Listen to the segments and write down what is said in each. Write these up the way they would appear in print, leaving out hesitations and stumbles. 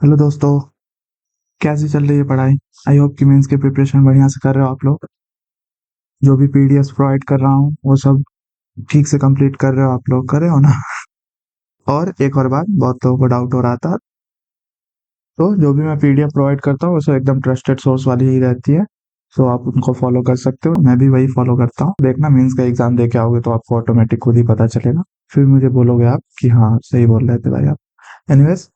Hello दोस्तों, कैसी चल रही है पढ़ाई? आई होप कि मेंस की प्रिपरेशन बढ़िया से कर रहे हो आप लोग। जो भी पीडीएफ प्रोवाइड कर रहा हूँ वो सब ठीक से कंप्लीट कर रहे हो आप लोग, कर रहे हो ना? और एक और बात, बहुत लोगों को डाउट हो रहा था, तो जो भी मैं पीडीएफ प्रोवाइड करता हूँ वो एकदम ट्रस्टेड सोर्स वाली ही रहती है। तो आप उनको फॉलो कर सकते हो, मैं भी वही फॉलो करता हूँ। देखना मेंस का एग्जाम दे के आओगे तो आपको ऑटोमेटिक खुद ही पता चलेगा। फिर मुझे बोलोगे आप कि हाँ सही बोल रहे थे भाई आप। एनीवेज,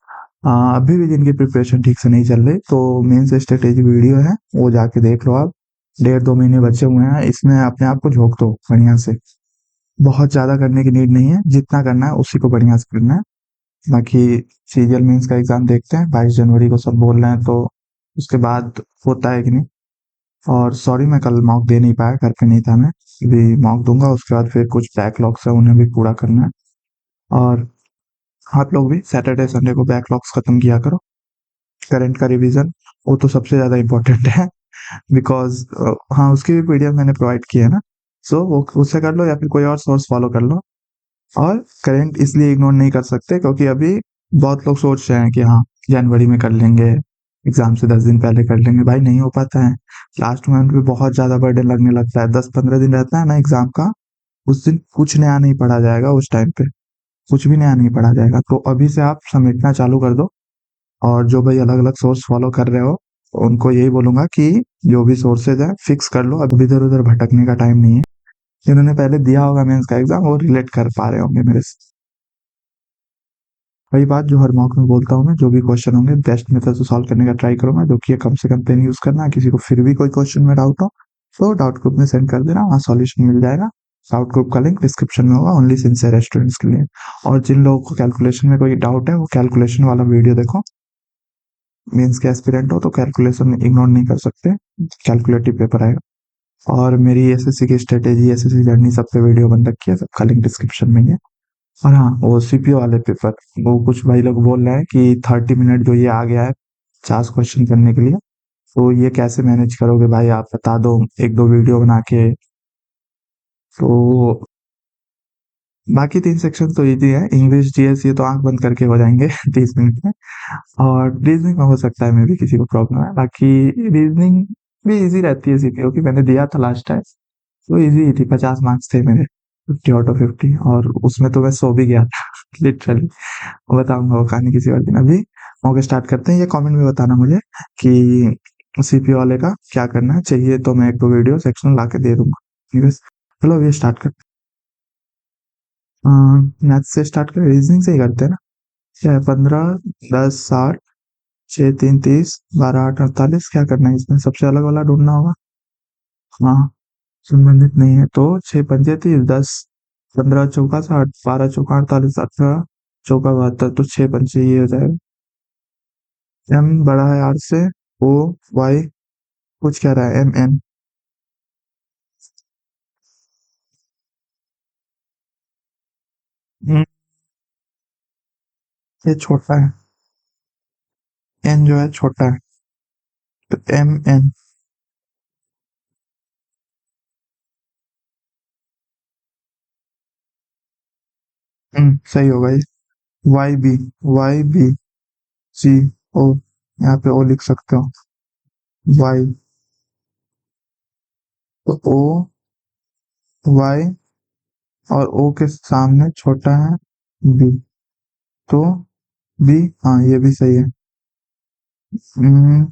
अभी भी जिनकी प्रिपरेशन ठीक से नहीं चल रही तो मेंस स्ट्रेटेजी वीडियो है, वो जाके देख लो आप। 1.5-2 महीने बचे हुए हैं, इसमें अपने आप को झोंक दो बढ़िया से। बहुत ज्यादा करने की नीड नहीं है, जितना करना है उसी को बढ़िया से करना है। बाकी सीरियल मेंस का एग्जाम देखते हैं, 22 जनवरी को सब बोल रहे हैं, तो उसके बाद होता है कि नहीं। और सॉरी मैं कल मॉक दे नहीं पाया, घर पे नहीं था मैं। अभी मॉक दूंगा, उसके बाद फिर कुछ बैकलॉग्स है उन्हें भी पूरा करना है। और आप लोग भी सैटरडे संडे को बैकलॉग्स खत्म किया करो। करंट का रिवीजन वो तो सबसे ज्यादा इम्पोर्टेंट है, बिकॉज हाँ उसकी भी पीडीएफ मैंने प्रोवाइड की है ना। सो वो उससे कर लो या फिर कोई और सोर्स फॉलो कर लो। और करंट इसलिए इग्नोर नहीं कर सकते क्योंकि अभी बहुत लोग सोच रहे हैं कि हाँ जनवरी में कर लेंगे, एग्जाम से 10 दिन पहले कर लेंगे। भाई नहीं हो पाता है। लास्ट मंथ में बहुत ज्यादा बर्डन लगने लगता है, 10-15 दिन रहता है ना एग्जाम का। उस दिन कुछ नया नहीं पढ़ा जाएगा, उस टाइम पे कुछ भी नया नहीं पढ़ा जाएगा। तो अभी से आप समेटना चालू कर दो। और जो भाई अलग अलग सोर्स फॉलो कर रहे हो उनको यही बोलूंगा कि जो भी सोर्सेज है फिक्स कर लो, अब इधर उधर भटकने का टाइम नहीं है। जिन्होंने पहले दिया होगा मेंस का एग्जाम वो रिलेट कर पा रहे होंगे मेरे से। वही बात जो हर मॉक में बोलता हूँ मैं, जो भी क्वेश्चन होंगे बेस्ट मेथड से सॉल्व करने का ट्राई करूंगा, जो कि कम से कम पेन यूज करना। किसी को फिर भी कोई क्वेश्चन में डाउट हो तो डाउट ग्रुप में सेंड कर देना, वहाँ सॉल्यूशन मिल जाएगा। डाउट ग्रुप का लिंक डिस्क्रिप्शन में होगा, ओनली सिंसियर स्टूडेंट्स के लिए। और जिन लोगों को कैलकुलेशन में कोई डाउट है वो कैलकुलेशन वाला वीडियो देखो। मेंस के एस्पिरेंट हो तो कैलकुलेशन इग्नोर नहीं कर सकते, कैलकुलेटिव पेपर आएगा। और मेरी एसएससी की स्ट्रेटेजी, एसएससी जर्नी सब पे वीडियो बन रखी है, सबका लिंक डिस्क्रिप्शन में ही है। और हाँ वो सीपीओ वाले पेपर, वो कुछ भाई लोग बोल रहे हैं कि 30 मिनट जो ये आ गया है 50 क्वेश्चन करने के लिए, तो ये कैसे मैनेज करोगे भाई, आप बता दो एक दो वीडियो बना के। तो बाकी 3 सेक्शन तो इजी है, इंग्लिश जीएस ये तो आंख बंद करके हो जाएंगे 30 मिनट में। और रीजनिंग में हो सकता है मे भी किसी को प्रॉब्लम है, बाकी रीजनिंग भी इजी रहती है सीपीओ की, मैंने दिया था लास्ट टाइम। तो इजी ही थी, 50 मार्क्स थे मेरे, 50 आउट ऑफ 50। और उसमें तो मैं सो भी गया था लिटरली। बताऊंगा वो कहानी किसी और दिन। अभी मौके स्टार्ट करते हैं, ये कमेंट में बताना मुझे कि सीपीओ वाले का क्या करना है, चाहिए तो मैं एक दो वीडियो सेक्शन ला के दे दूंगा। ठीक है, चलो ये स्टार्ट करते हैं। मैथ से स्टार्ट करें, रीजनिंग से ही करते हैं ना। क्या है, 15, 10, 60, 6, 3, 30, 12, 8, 48, क्या करना है इसमें, सबसे अलग वाला ढूंढना होगा। हाँ संबंधित नहीं है तो 6 पंजे 30, 10, 15 चौका 60, 12 चौका 48, 18 चौका 72, तो 6 पंचे ये हो जाएगा। एम बड़ा है आर से, ओ वाई कुछ कह रहा है, एम एन। ये छोटा है, एन जो है छोटा है, तो एम एन। सही होगा ये। Y B, Y B C O, यहाँ पे ओ लिख सकते हो। वाई, तो ओ वाई, और ओ के सामने छोटा है बी, तो बी। हाँ ये भी सही है। हम्म,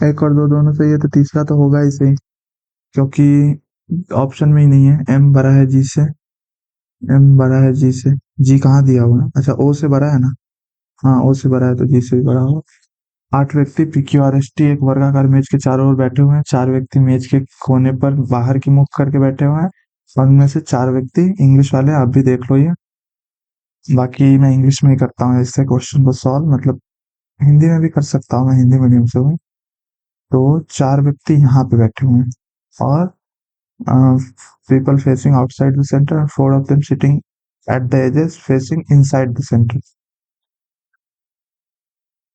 एक और दो दोनों सही है, तो तीसरा तो होगा ही सही, क्योंकि ऑप्शन में ही नहीं है। एम बड़ा है जी से, एम बड़ा है जी से। जी कहाँ दिया हुआ है, अच्छा ओ से बड़ा है ना। हाँ ओ से बड़ा है तो जी से भी बड़ा होगा। 8 व्यक्ति पीक्यूआरएसटी एक वर्गाकार मेज के चारों ओर बैठे हुए हैं। 4 व्यक्ति मेज के कोने पर बाहर की मुख करके बैठे हुए हैं, और उनमें से 4 व्यक्ति इंग्लिश वाले, आप भी देख लो ये। बाकी मैं इंग्लिश में ही करता हूँ इससे क्वेश्चन को सॉल्व, मतलब हिंदी में भी कर सकता हूँ, मैं हिंदी मीडियम से हूँ। तो 4 व्यक्ति यहाँ पे बैठे हुए हैं, और people facing outside the center and 4 of them sitting at the edges facing inside the center.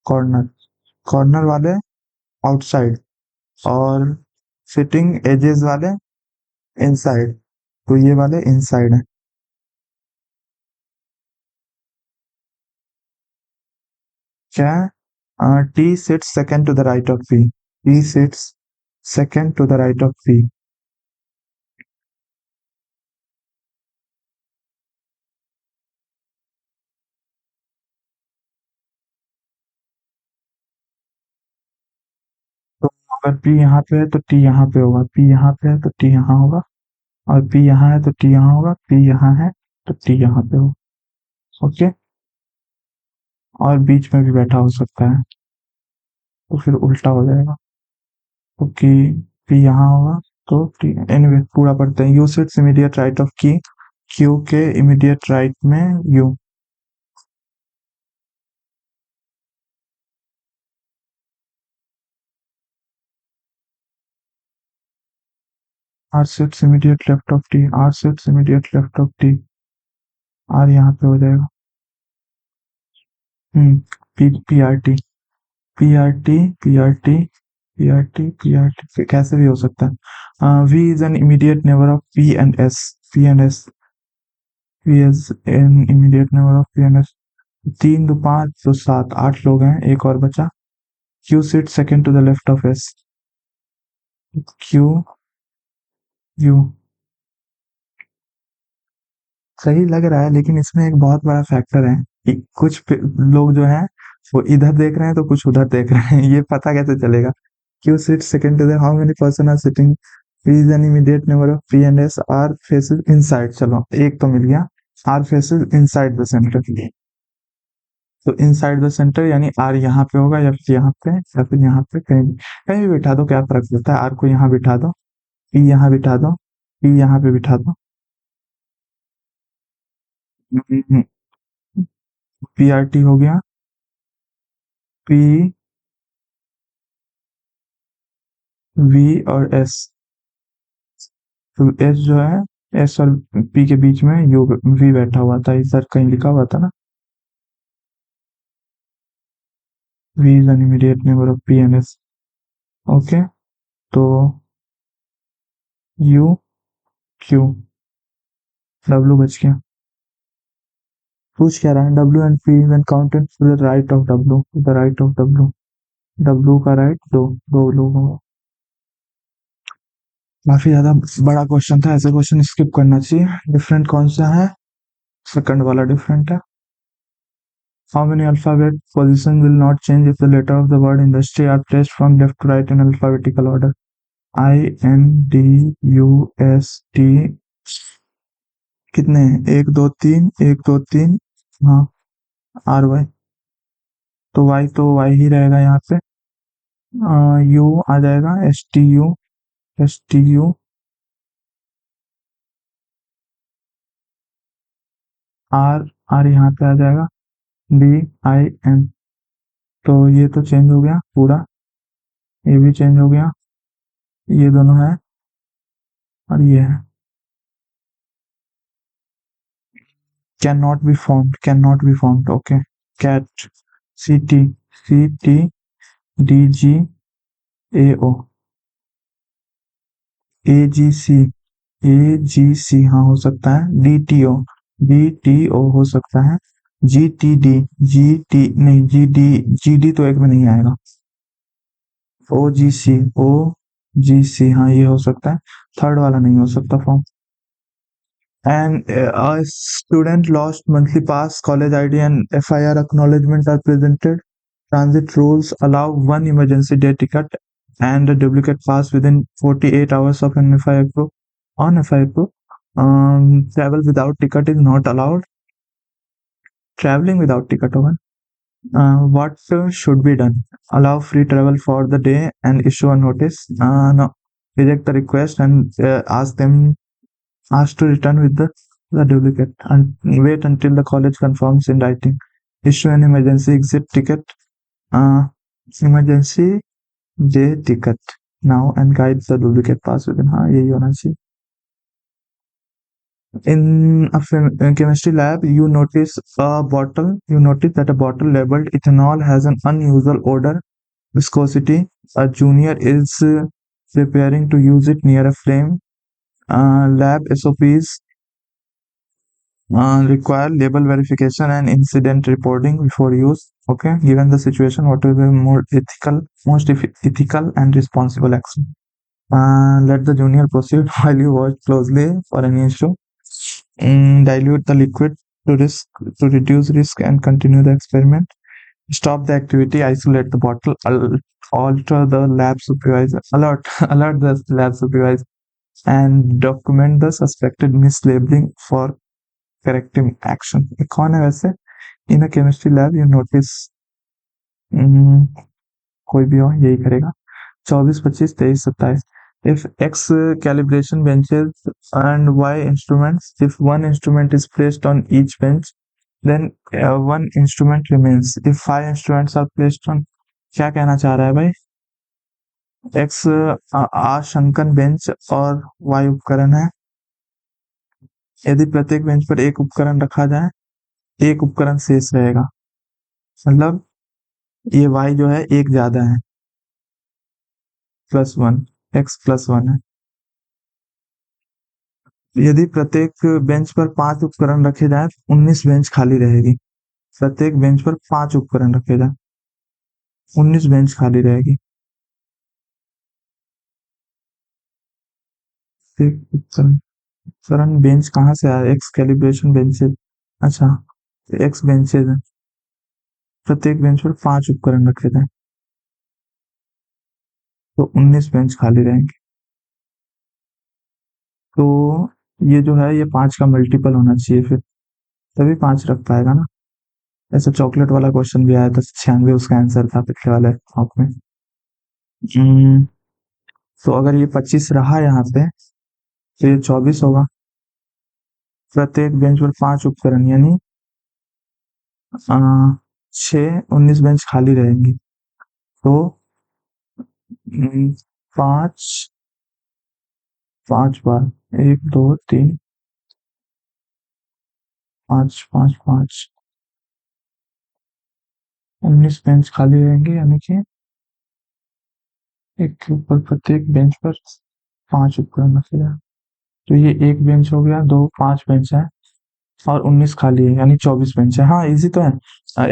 Corner, corner वाले आउटसाइड, और सिटिंग एजेस वाले इनसाइड। तो ये वाले इनसाइड है। क्या है? T sits second to the right of P. T sits second to the right of P. तो अगर पी यहाँ पे है तो टी यहाँ पे होगा, पी यहाँ पे है तो टी यहाँ होगा, और पी यहाँ है तो टी यहाँ होगा, पी यहाँ है तो टी यहाँ पे होगा। ओके। और बीच में भी बैठा हो सकता है, तो फिर उल्टा हो जाएगा। ओके। पी यहाँ होगा तो टी। एनीवे पूरा पढ़ते हैं। U sits immediate right of Q. Q के इमीडिएट राइट में U. R sits immediate left of T. R sits immediate left of T. R यहाँ पे हो जाएगा। P P R T. P R T P R T P R T P R T कैसे भी हो सकता है। V is an immediate neighbour of P and S. P and S. V is an immediate neighbour of P and S. तीन दो पाँच दो सात, आठ लोग हैं, एक और बचा। Q sit second to the left of S. Q U. सही लग रहा है, लेकिन इसमें एक बहुत बड़ा फैक्टर है कि कुछ लोग जो हैं वो इधर देख रहे हैं तो कुछ उधर देख रहे हैं। ये पता कैसे चलेगा? Q sit second to the, how many person are sitting. P is an immediate neighbour of P and S. R faces inside. चलो एक तो मिल गया। R faces inside the centre. तो इनसाइड द सेंटर यानी आर यहाँ पे होगा, या फिर यहाँ पे, या फिर यहाँ पे, कहीं भी बिठा दो, क्या फर्क पड़ता है। आर को यहाँ बिठा दो, पी यहाँ बिठा दो, पी यहाँ पे बिठा दो। पी आर टी हो गया। पी वी और एस। तो एस जो है, एस और पी के बीच में यू वी बैठा हुआ था, इधर कहीं लिखा हुआ था ना। V is an immediate neighbour of P and S. Okay. तो यू क्यू, डब्ल्यू बच गया। पूछ क्या रहा है? W and P when counted to the right of W, to the right of W. W का राइट दो, दो लोग होंगे। काफी ज्यादा बड़ा क्वेश्चन था, ऐसे क्वेश्चन स्किप करना चाहिए। डिफरेंट कौन सा है? सेकंड वाला डिफरेंट है। How many alphabet positions will not change if the letter of the word industry are placed from left to right in alphabetical order? I N D U S T। कितने हैं? एक दो तीन, एक दो तीन। हाँ। आर वाई, तो वाई तो वाई ही रहेगा यहाँ पे। यू आ जाएगा, S T U, S T U. R, R यहाँ पे आ जाएगा, डी आई एन। तो ये तो चेंज हो गया पूरा, ये भी चेंज हो गया, ये दोनों है, और ये है। Can not be found, can not be found. Okay. Cat, C T, C T D G A O, A G C, A G C हाँ हो सकता है। D T O, D T O हो सकता है। G T D, G T नहीं, G D, G D तो एक में नहीं आएगा। ओ जी सी, ओ जी सी हाँ ये हो सकता है। थर्ड वाला नहीं हो सकता form. And a student lost monthly pass, college ID, and FIR acknowledgement are presented. Transit rules allow one emergency day ticket and a duplicate pass within 48 hours of an FIR proof. On FIR proof, travel without ticket is not allowed. Traveling without ticket over. What should be done? Allow free travel for the day and issue a notice. No. Reject the request and ask them, asked to return with the duplicate and wait until the college confirms in writing. Issue an emergency exit ticket, uh, emergency day ticket now and guide the duplicate pass within. हाँ यही होना चाहिए। In a chemistry lab, you notice that a bottle labeled ethanol has an unusual odor, viscosity. A junior is preparing to use it near a flame. Lab SOPs require label verification and incident reporting before use. Okay, given the situation, what will be more ethical, ethical and responsible action? Let the junior proceed while you watch closely for any issue. Dilute the liquid to reduce risk and continue the experiment. Stop the activity, isolate the bottle, alter the lab supervisor, alert the lab supervisor, and document the suspected mislabeling for corrective action. ये कौन है वैसे? In a chemistry lab, you notice कोई भी हो यही करेगा. 24, 25, 23, 27. If X calibration benches and Y instruments, if one instrument is placed on each bench, then one instrument remains. If 5 instruments are placed on, क्या कहना चाह रहा है भाई? X आशंकन बेंच और Y उपकरण है. यदि प्रत्येक बेंच पर एक उपकरण रखा जाए, एक उपकरण शेष रहेगा. मतलब ये Y जो है एक ज्यादा है, +1, X +1 है. यदि प्रत्येक बेंच पर 5 उपकरण रखे जाएं, 19 बेंच खाली रहेगी. प्रत्येक बेंच पर 5 उपकरण रखे जाएं, 19 बेंच खाली रहेगी. एक उपकरण बेंच कहाँ से आया? X calibration benches. अच्छा, एक्स बेंचेज है. प्रत्येक बेंच पर 5 उपकरण रखे जाएं तो 19 बेंच खाली रहेंगे. तो ये जो है ये 5 का मल्टीपल होना चाहिए, फिर तभी 5 रख पाएगा ना. ऐसा चॉकलेट वाला क्वेश्चन भी आया था, 96 उसका आंसर था पिछले वाले टॉप में. तो अगर ये 25 रहा यहाँ पे तो ये 24 होगा. प्रत्येक बेंच पर 5 उपकरण यानी 6, 19 बेंच खाली रहेंगी. तो 5 5 बार 1 2 3 5 5 5 19 बेंच खाली रहेंगे, यानी कि एक के ऊपर प्रत्येक बेंच पर 5 उपकरण रखे जाए. तो ये एक बेंच हो गया, 2 5 बेंच है और 19 खाली है, यानी 24 बेंच है. हाँ इजी तो है.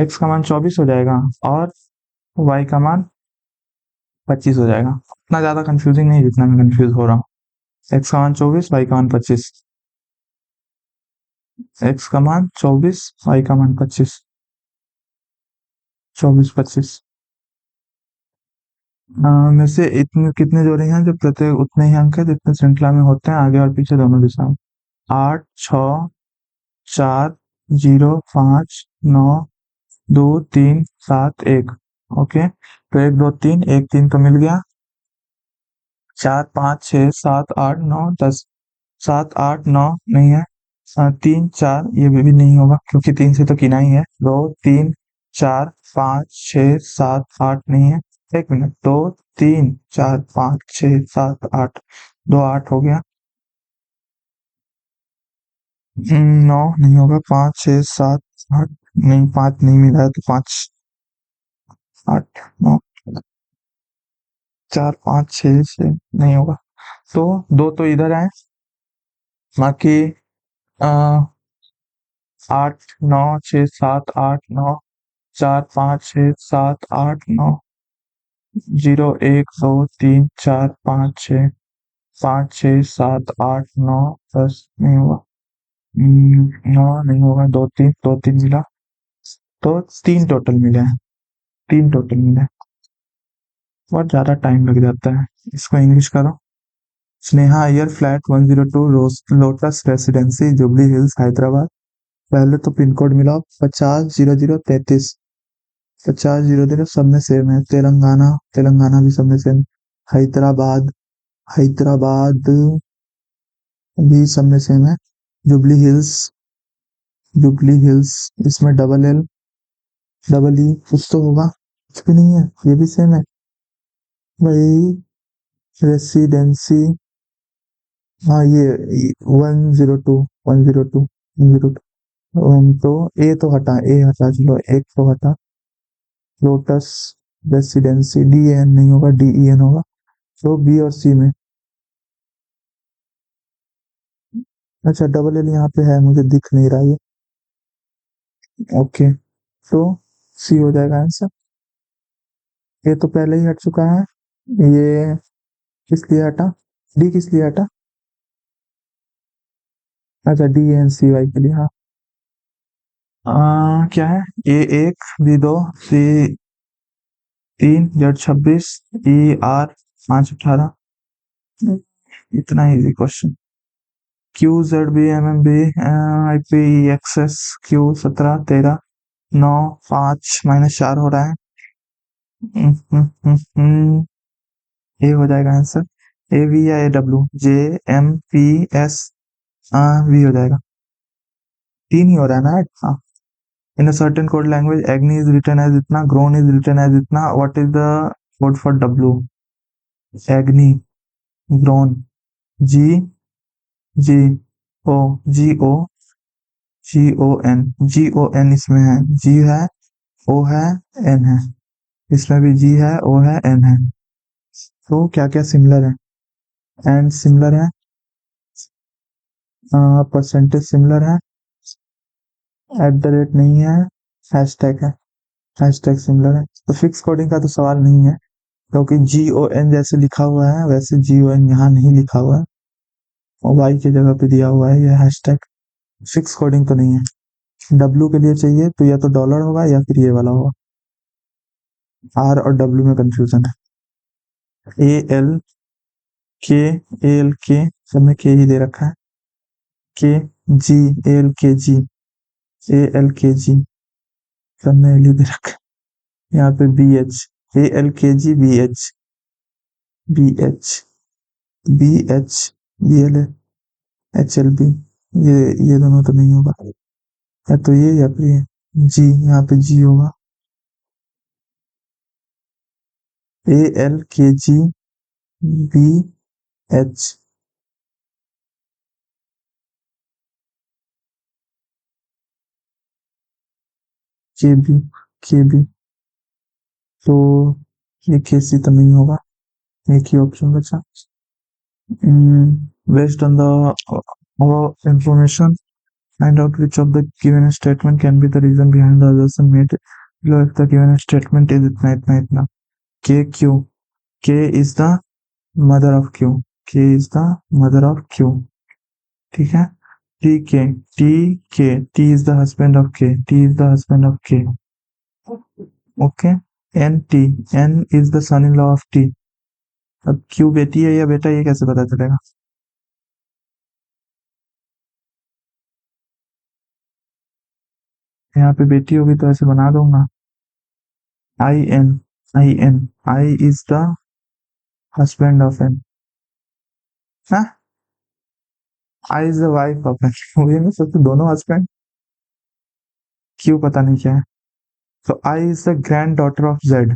एक्स का मान 24 हो जाएगा और वाई का मान 25 हो जाएगा. इतना ज्यादा कंफ्यूजिंग नहीं जितना मैं कंफ्यूज हो रहा हूँ. एक्स का मान 24, वाई का मान 25. एक्स का मान 24, वाई का मान 25. 24 25 में से इतने कितने जोड़े हैं? जो प्रत्येक उतने ही अंक है जितने श्रृंखला में होते हैं आगे और पीछे दोनों दिशाओं. 8 6 4 0 5 9 2 3 7 1. ओके, तो 1 2 3 1 3 तो मिल गया. 4 5 6 7 8 9 10. 7 8 9 नहीं है. 3 4 ये भी नहीं होगा क्योंकि 3 से तो किना ही है. 2 3 4 5 6 7 8 नहीं है. एक मिनट, 2 3 4 5 6 7 8, 2 8 हो गया. 9 नहीं होगा. 5 6 7 8 नहीं, 5 नहीं मिला है तो 5 8 9 4 5 6 6 नहीं होगा. तो 2 तो इधर आए, बाकी 8 9 6 7 8 9 4 5 6 7 8 9 0 1 2 3 4 5 6 5 6 7 8 9 10 नहीं होगा. 9 नहीं होगा. 2 3 2 3 मिला तो 3 टोटल मिले हैं. 3 टोटल मिले हैं. बहुत ज्यादा टाइम लग जाता है. इसको इंग्लिश करो. Sneha Iyer, flat 102, lotus residency, jubilee hills, Hyderabad. पहले तो पिन कोड मिला 50 00 33. 50 00 सब में सेम है. तेलंगाना, तेलंगाना भी सब में सेम. हैदराबाद, हैदराबाद भी सब में सेम है. जुबली हिल्स, जुबली हिल्स इसमें डबल एल डबल ई कुछ तो होगा, कुछ भी नहीं है. ये भी सेम है भाई. रेसिडेंसी, हाँ ये 102 102 102. तो ए तो हटा, ए हटा, चलो एक तो हटा. लोटस रेसिडेंसी, डी एन नहीं होगा, डी ई एन होगा. तो बी और सी में अच्छा डबल एल यहाँ पे है, मुझे दिख नहीं रहा ये। ओके, तो सी हो जाएगा आंसर। ये तो पहले ही हट चुका है। ये किस लिए हटा? डी किस लिए हटा? अच्छा डी एन सी वाई के लिए, हाँ। क्या है? ए एक, बी दो, सी तीन, जेड 26, ई आर 5 18। इतना easy question. Q Z B M M B I P X S Q 17 13 9 5 -4 हो रहा है। ये हो जाएगा आंसर। ए वी या A W? J M P S V हो जाएगा। 3 ही हो रहा है ना? हाँ। In a certain code language Agni is written as इतना, ग्रोन इज रिटन एज इतना, what is the code for W? Agni, grown, G G O, G O N इसमें है, जी है, ओ है, एन है। इसमें भी जी है, ओ है, एन है। तो क्या क्या सिमिलर है? एंड सिमिलर है, परसेंटेज सिमिलर है, एट द रेट नहीं है, हैशटैग है, हैशटैग सिमिलर है। तो फिक्स कोडिंग का तो सवाल नहीं है, क्योंकि जी ओ एन जैसे लिखा हुआ है वैसे जी ओ एन यहाँ नहीं लिखा हुआ है, और वाई की जगह पे दिया हुआ है ये हैशटैग। फिक्स कोडिंग तो नहीं है। डब्ल्यू के लिए चाहिए तो या तो डॉलर होगा या फिर ये वाला होगा। आर और डब्ल्यू में कंफ्यूजन है। ए एल के, ए एल के, सब में के ही दे रखा है। के जी, ए एल के जी, ए एल के जी, सब में एल ही दे रखा है। यहाँ पे B H, A L K G B H, B H, B H, B L H L B, ये दोनों तो नहीं होगा, या तो ये या फिर ये। जी, यहाँ पे जी होगा। ए L K G B H, के बी, के बी, तो ये के सी तो नहीं होगा। एक ही ऑप्शन बचा। Based on the information, find out which of the given statement can be the reason behind the assertion made below. If the given statement is इतना k q, k is the mother of q, k is the mother of q, ठीक है। t k, t k, t is the husband of k, t is the husband of k, okay। n t, n is the son-in-law of t। अब q बेटी है या बेटा, ये कैसे पता चलेगा? यहाँ पे बेटी होगी तो ऐसे बना दूंगा। I N, I N, I is the husband of N, I is the wife of N. मुझे नहीं सोचते दोनों हस्बैंड, क्यों पता नहीं क्या है। तो I is the granddaughter of Z,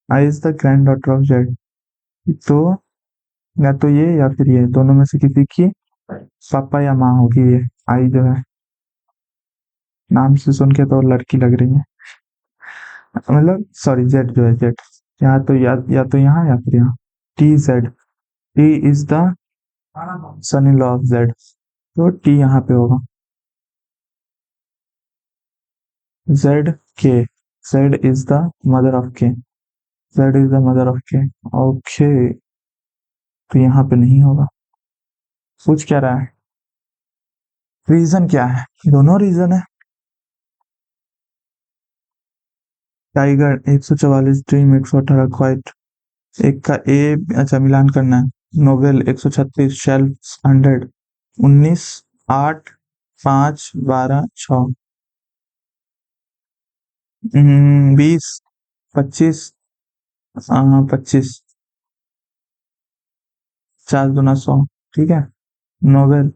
I is the granddaughter of Z. तो या तो ये या फिर ये, दोनों में से किसी की पापा या माँ होगी ये। आई जो है, नाम से सुन के तो लड़की लग रही है, मतलब सॉरी जेड जो है, जेड। यहाँ तो या तो यहाँ या फिर यहाँ। T Z, T is the son in law of Z, तो टी यहाँ पे होगा। Z K, Z is the mother of K, Z is the mother of K, okay. तो यहाँ पे नहीं होगा। पूछ क्या रहा है? रीजन क्या है? दोनों रीजन है। टाइगर 144, ड्रीम 118, क्वाइट एक का ए, अच्छा मिलान करना है। नोवेल 136, शेल्फ 100, 19 8 5 12 6, 20 25, 25, 4 दूना 100, ठीक है। नोवेल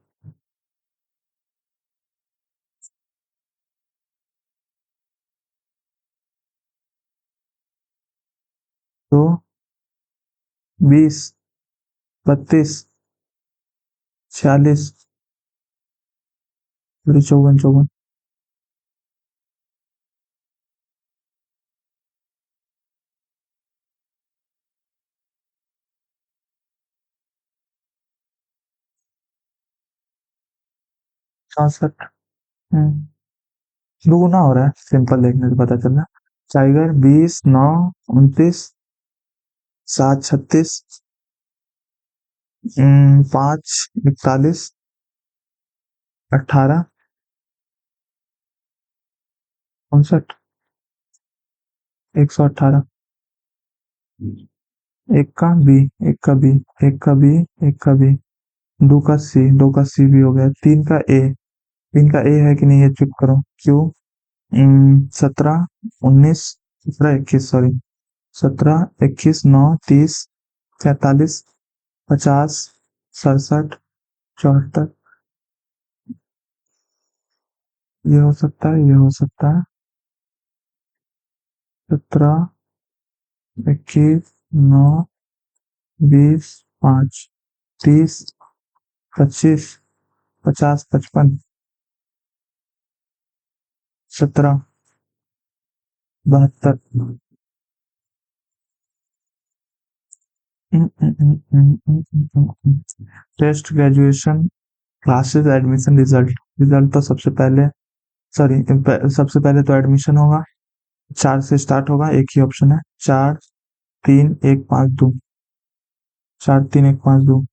तो 20 32 46, फिर 54 54। 64। दुगुना हो रहा है, सिंपल देखने से पता चल रहा है। टाइगर 20, 9, 29, 7, 36, 5, 41, 18, 59, 118। एक का बी, एक का बी, एक का बी, एक का बी, दो का सी, दो का सी भी हो गया, तीन का ए, तीन का ए है कि नहीं ये चेक करो। Q 17, 19, 17, 21, sorry, 17, 21, 9, 30, 43, 50, 67, 74। ये हो सकता है, ये हो सकता है। 17, 21, 9, 20, 5, 30, 25, 50, 55, 17, 72। Test graduation classes admission result. Result तो सबसे पहले, सॉरी, सबसे पहले तो एडमिशन होगा। 4 से स्टार्ट होगा, एक ही ऑप्शन है। 4, 3, 1, 5, 2। 4, 3, 1, 5, 2।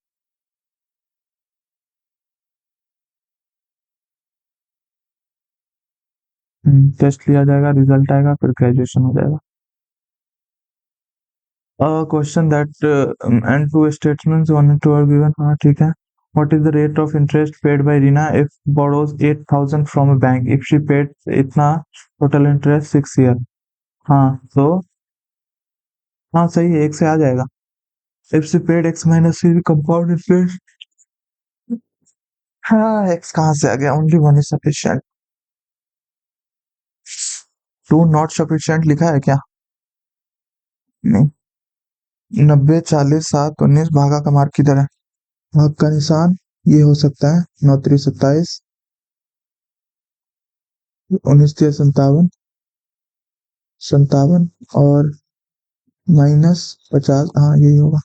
टेस्ट लिया जाएगा, रिजल्ट आएगा, फिर ग्रेजुएशन हो जाएगा। Question that and two statements, one and two are given. हाँ ठीक है। What is the rate of interest paid by Reena if borrows 8,000 from a bank, if she paid इतना टोटल इंटरेस्ट 6 ईयर। हाँ तो, हाँ सही है, एक से आ जाएगा। If she paid x minus c compound interest. हाँ, एक्स कहाँ से आ गया, only one is sufficient. Two not sufficient लिखा है क्या? नहीं। 90, 40, 7, 19, भागा का मार्क किधर है? भाग का निशान ये हो सकता है। 9 3 27, 19 3 57, 57 और -50, हाँ यही होगा।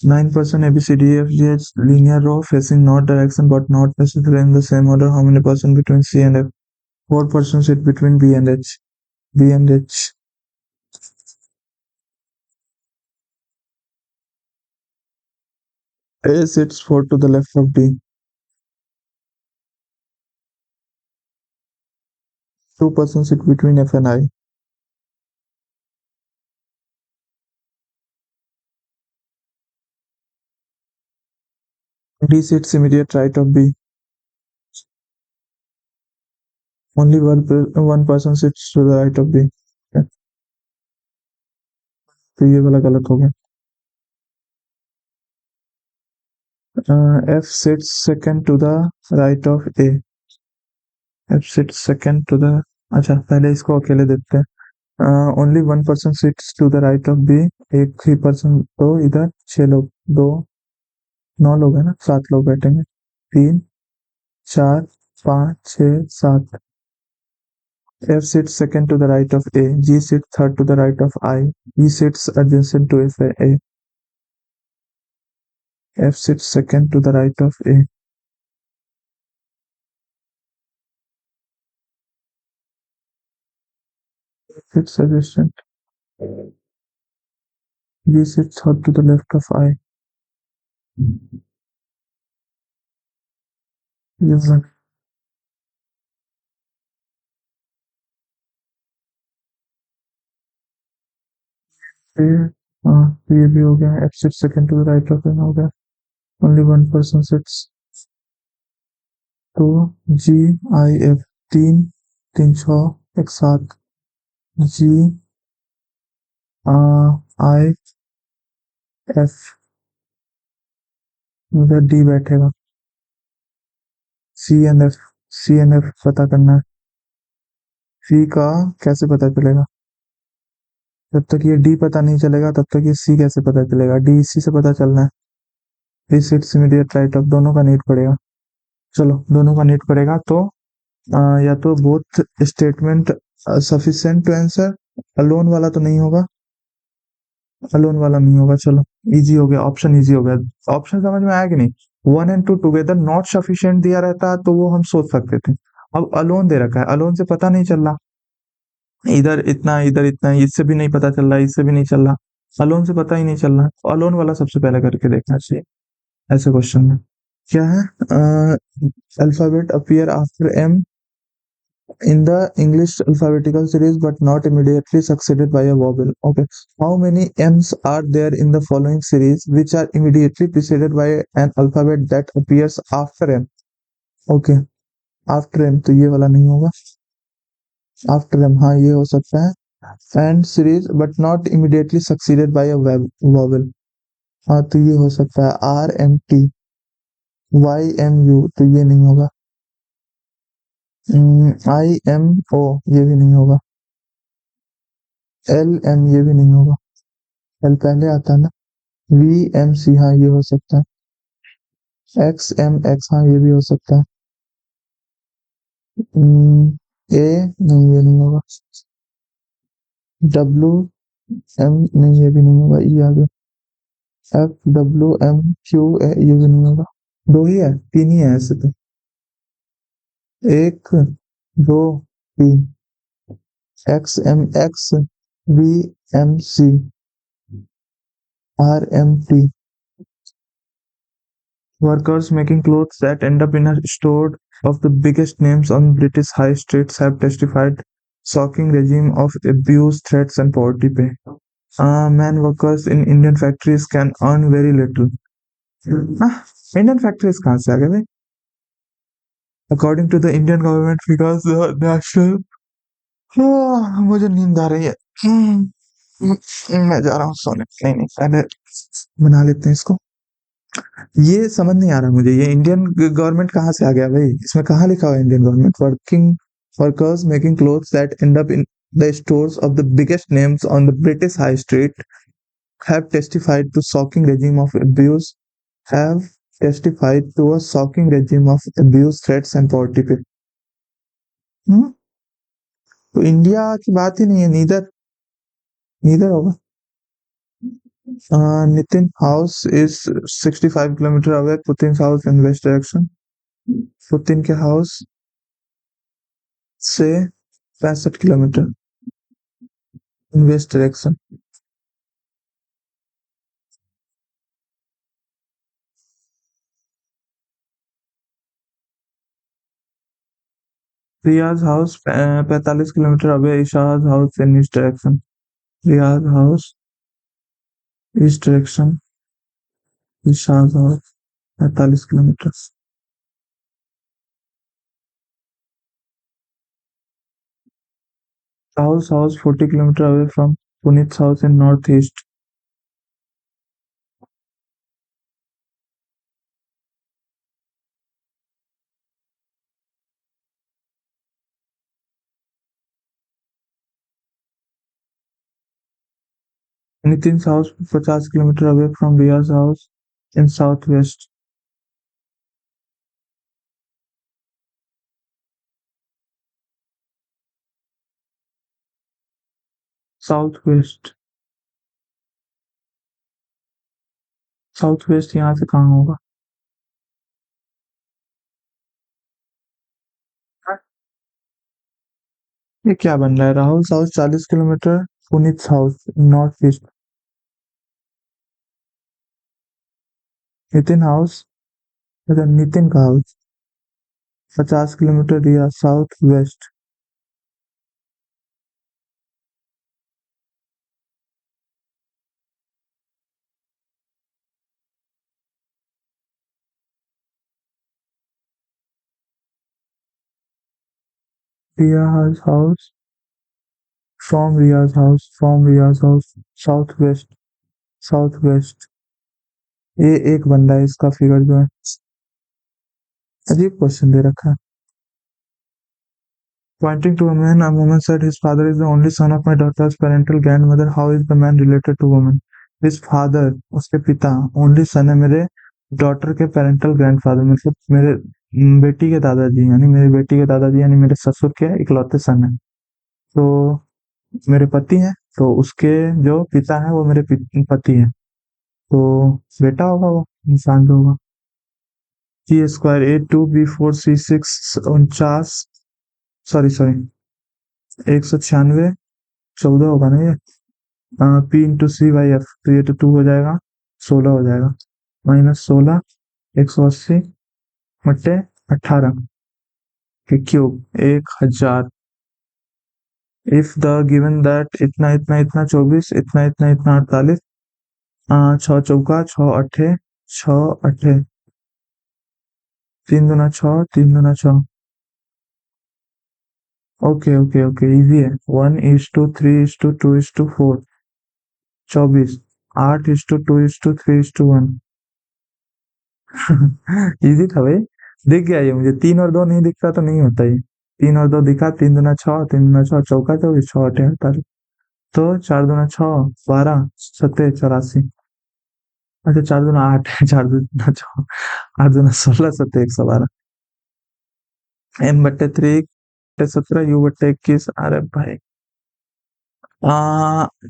9% ABCDEFGH linear row facing north direction but not necessarily in the same order. How many percent between C and F? 4% sit between B and H. B and H. A sits 4 to the left of D. 2% sit between F and I. D sits immediate right of B. Only one person sits to the right of B. Okay. तो ये वाला गलत हो गया। F sits second to the right of A. F sits second to the, अच्छा पहले इसको अकेले देखते हैं। Only one person sits to the right of B. एक ही पर्सन, तो इधर 6 लोग, दो, 9 लोग है ना, 7 लोग बैठेंगे। 3, 4, 5, 6, 7। F sits second to the right of A. G sits third to the right of I. E sits adjacent to F A. F sits second to the right of A. Sits adjacent. G sits third to the left of I. ये one, ए, हाँ तो ये भी हो गया। F sits second to the right of N हो गया। Only one person sits, तो G I F, 3, 3 6, एक 7। G I F, उधर D बैठेगा। C and F, C and F पता करना है। C का कैसे पता चलेगा? जब तक ये D पता नहीं चलेगा तब तक ये C कैसे पता चलेगा? D इसी से पता चलना है। D sits immediate right of, दोनों का नीड पड़ेगा। चलो दोनों का नीड पड़ेगा तो या तो both statement sufficient to answer. Alone वाला तो नहीं होगा, अलोन वाला नहीं होगा। चलो इजी हो गया, ऑप्शन इजी हो गया। ऑप्शन समझ में आया कि नहीं? 1 एंड 2 टुगेदर नॉट सफिशिएंट दिया रहता तो वो हम सोच सकते थे। अब अलोन दे रखा है, अलोन से पता नहीं चल रहा, इधर इतना, इससे भी नहीं पता चल रहा, इससे भी नहीं चल रहा, अलोन से पता ही नहीं चल रहा, तो अलोन वाला सबसे पहले करके देखना चाहिए ऐसे क्वेश्चन में। क्या है? Alphabet appear after M in the English alphabetical series but not immediately succeeded by a vowel. Okay. How many M's are there in the following series which are immediately preceded by an alphabet that appears after M? Okay. After M तो ये वाला नहीं होगा. After M हाँ ये हो सकता है. And series but not immediately succeeded by a vowel. हाँ तो ये हो सकता है R M T Y M U तो ये नहीं होगा. I M O ये भी नहीं होगा. L M ये भी नहीं होगा. L पहले आता है ना. वी एम सी हाँ ये हो सकता है. एक्स एम एक्स हाँ ये भी हो सकता है. ए नहीं ये नहीं होगा. डब्ल्यू एम नहीं ये भी नहीं होगा. ई आ गया. F W M Q A ये भी नहीं होगा. दो ही है, तीन ही है ऐसे तो. एक दो तीन. X M X V M C R M T. Workers making clothes that end up in a store of the biggest names on British high streets have testified shocking regime of abuse, threats, and poverty pay. Man workers in Indian factories can earn very little. Ah, Indian factories कहाँ से आ गए भाई? According to the Indian government figures, the national मुझे नींद आ रही है. मैं जा रहा हूँ सोने. नहीं पहले बना लेते हैं इसको. ये समझ नहीं आ रहा मुझे, ये इंडियन गवर्नमेंट कहाँ से आ गया भाई? इसमें कहाँ लिखा हुआ है Indian government? Working workers making clothes that and up in the stores of the biggest names on the British high street have testified to shocking regime of abuse have testified to a shocking regime of abuse, threats and poverty पे. तो India की बात ही नहीं है. Neither neither होगा. Nitin house is 65 kilometer away. Putin's house in west direction. Putin के house से 65 kilometre in west direction. Riyaz house 45 kilometre away. Isha's house in east direction. Riyaz house east direction. Isha's house 45 kilometre. Rahul's house 40 kilometer away from Punit's house in northeast. Nitin's house 50 kilometer away from Riya's house in southwest. South west यहाँ से कहाँ होगा? ये क्या बन रहा है? Rahul house 40 kilometre. Puneet house north east. Nitin house मतलब नितिन का house 50 kilometre Riya south west. Riya's house from Riya's house south west. ये एक बंदा है इसका फिगर जो है. अजीब क्वेश्चन दे रखा है. Pointing to a woman said his father is the only son of my daughter's parental grandmother. How is the man related to woman? His father उसके पिता only son है मेरे डॉटर के पेरेंटल ग्रैंडफादर, मतलब मेरे बेटी के दादाजी, यानी मेरी बेटी के दादाजी यानी मेरे ससुर के इकलौते सन है. तो मेरे पति हैं, तो उसके जो पिता है वो मेरे पति हैं. तो बेटा होगा वो इंसान जो होगा. टी स्क्वायर A2B4C6 49, सॉरी 196, 14 होगा ना ये। P×C/F, तो ये तो 2 हो जाएगा, 16 हो जाएगा, -16 180 बटे 18 के cube 1000। If the given that इतना इतना इतना 24, इतना इतना इतना 48, 6 चौका 6 अट्ठे 6 अट्ठे, 3 दूना 6, 3 दूना 6। ओके ओके ओके, इजी है। 1:3:2:4, 24, 8:2:3:1। इजी था भाई, दिख गया ये मुझे। 3 और 2 नहीं दिखता तो नहीं होता ये। 3 और 2 दिखा, 3 दूना 6, 3 दूना 6 चौका 24, 6 अट्ठे 48, तो 4 दूना 6 12, 7 84। अच्छा 4 दूना 8 4 दूना 6, 8 दूना 16, 7 112। M/3 U/21। अरे भाई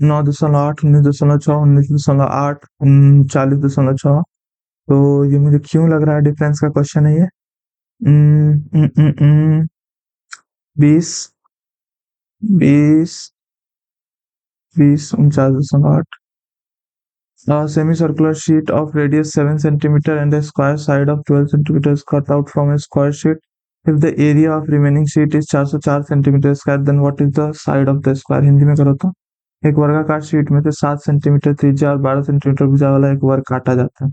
9.8, 19.6, 19.8, 39.6। तो ये मुझे क्यों लग रहा है डिफरेंस का क्वेश्चन है ये। 20, 20, 20, 49.8। A semicircular sheet of radius 7 centimeter and a square side of 12 centimeter is cut out from a square sheet. If the area of remaining sheet is 404 centimeter square, then what is the side of the square? Hindi में करो तो, एक वर्गाकार sheet में से 7 centimetre त्रिज्या और 12 centimetre भुजा वाला एक वर्ग काटा जाता है।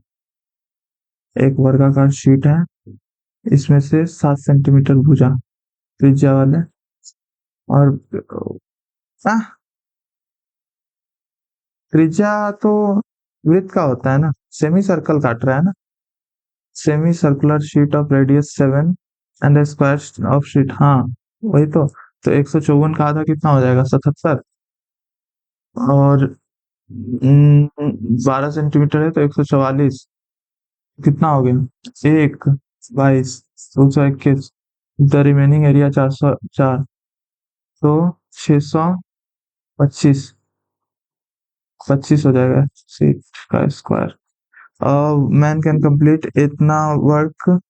एक वर्गाकार शीट है, इसमें से 7 सेंटीमीटर भुजा त्रिज्या वाले और आ, त्रिज्या तो वृत्त का होता है ना, सेमी सर्कल काट रहा है ना। Semi circular sheet of radius 7 and square of sheet, हाँ वही तो 154 का आधा कितना हो जाएगा, 77। और 12 सेंटीमीटर है तो 144, कितना हो गया, 1 22 221। द रिमेनिंग एरिया 404, तो 625, 25 हो जाएगा सीट का स्क्वायर। मैन कैन कंप्लीट इतना वर्क,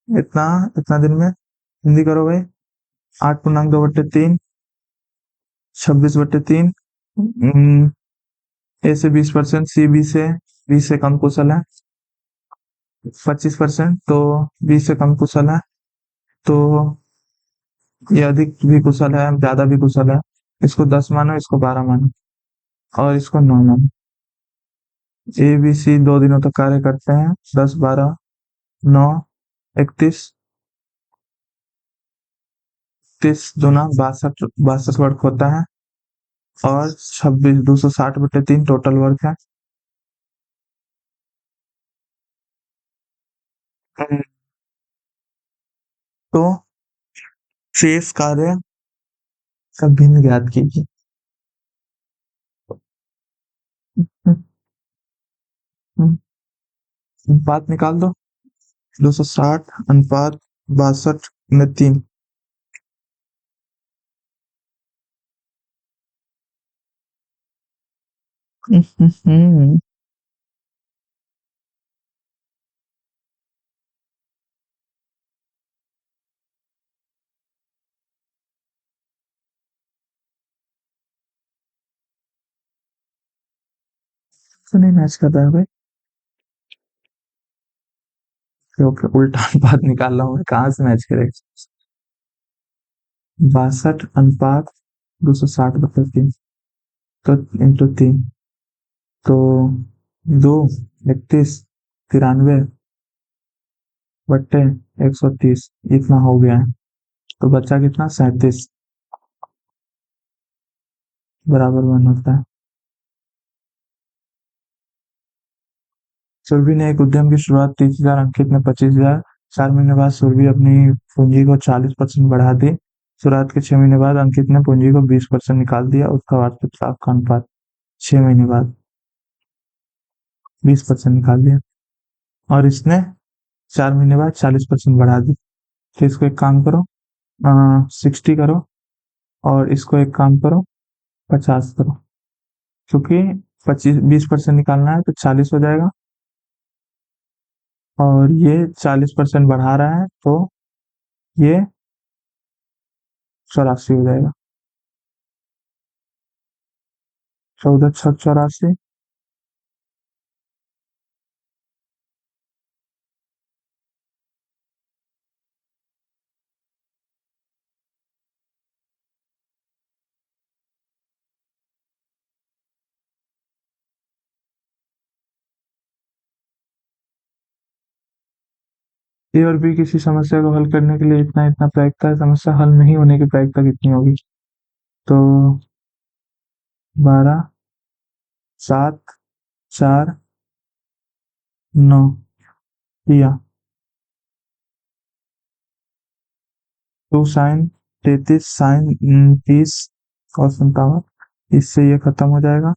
इतना इतना दिन में। हिंदी करो भाई। 8.2/3, 26/3। ए से 20%, सी बी से कम कुशल है 25%, तो 20 से कम कुशल है, तो ये अधिक भी कुशल है, ज्यादा भी कुशल है। इसको 10 मानो, इसको 12 मानो और इसको 9 मानो। ए बी सी 2 दिनों तक कार्य करते हैं, 10 12 9 31, 30 दूना 62, 62 वर्क होता है और 26 260/3 टोटल वर्क है। तो शेष कार्य का भिन्न ज्ञात कीजिए। अनुपात निकाल दो, 260 अनुपात 62 में 3। तो नहीं मैच कर रहा है भाई, ओके उल्टा अनुपात निकाल रहा हूँ, कहाँ से मैच करेगा। 62 अनुपात 260/3, तो इंटू 3, तो 2 31 93 बट्टे 130, इतना हो गया है। तो बच्चा कितना, 37 बराबर 1 होता है। सुरभि ने एक उद्यम की शुरुआत 30,000, अंकित ने 25,000। 4 महीने बाद सुरभि अपनी पूंजी को 40% बढ़ा दी। शुरुआत के 6 महीने बाद अंकित ने पूंजी को 20% निकाल दिया। उसका वार्षिक लाभ का अनुपात 6 महीने बाद 20% निकाल दिया और इसने 4 महीने बाद 40% बढ़ा दी। तो इसको एक काम करो, 60 करो और इसको एक काम करो 50 करो, क्योंकि 25 20% निकालना है तो 40 हो जाएगा और ये 40% बढ़ा रहा है, तो ये 84 हो जाएगा। 14 छक 84। ए और बी किसी समस्या को हल करने के लिए इतना इतना प्रायिकता है, समस्या हल नहीं होने की प्रायिकता कितनी होगी? तो 12, 7, 4, 9 किया। 2 साइन 33 साइन 30 और 57, इससे ये खत्म हो जाएगा।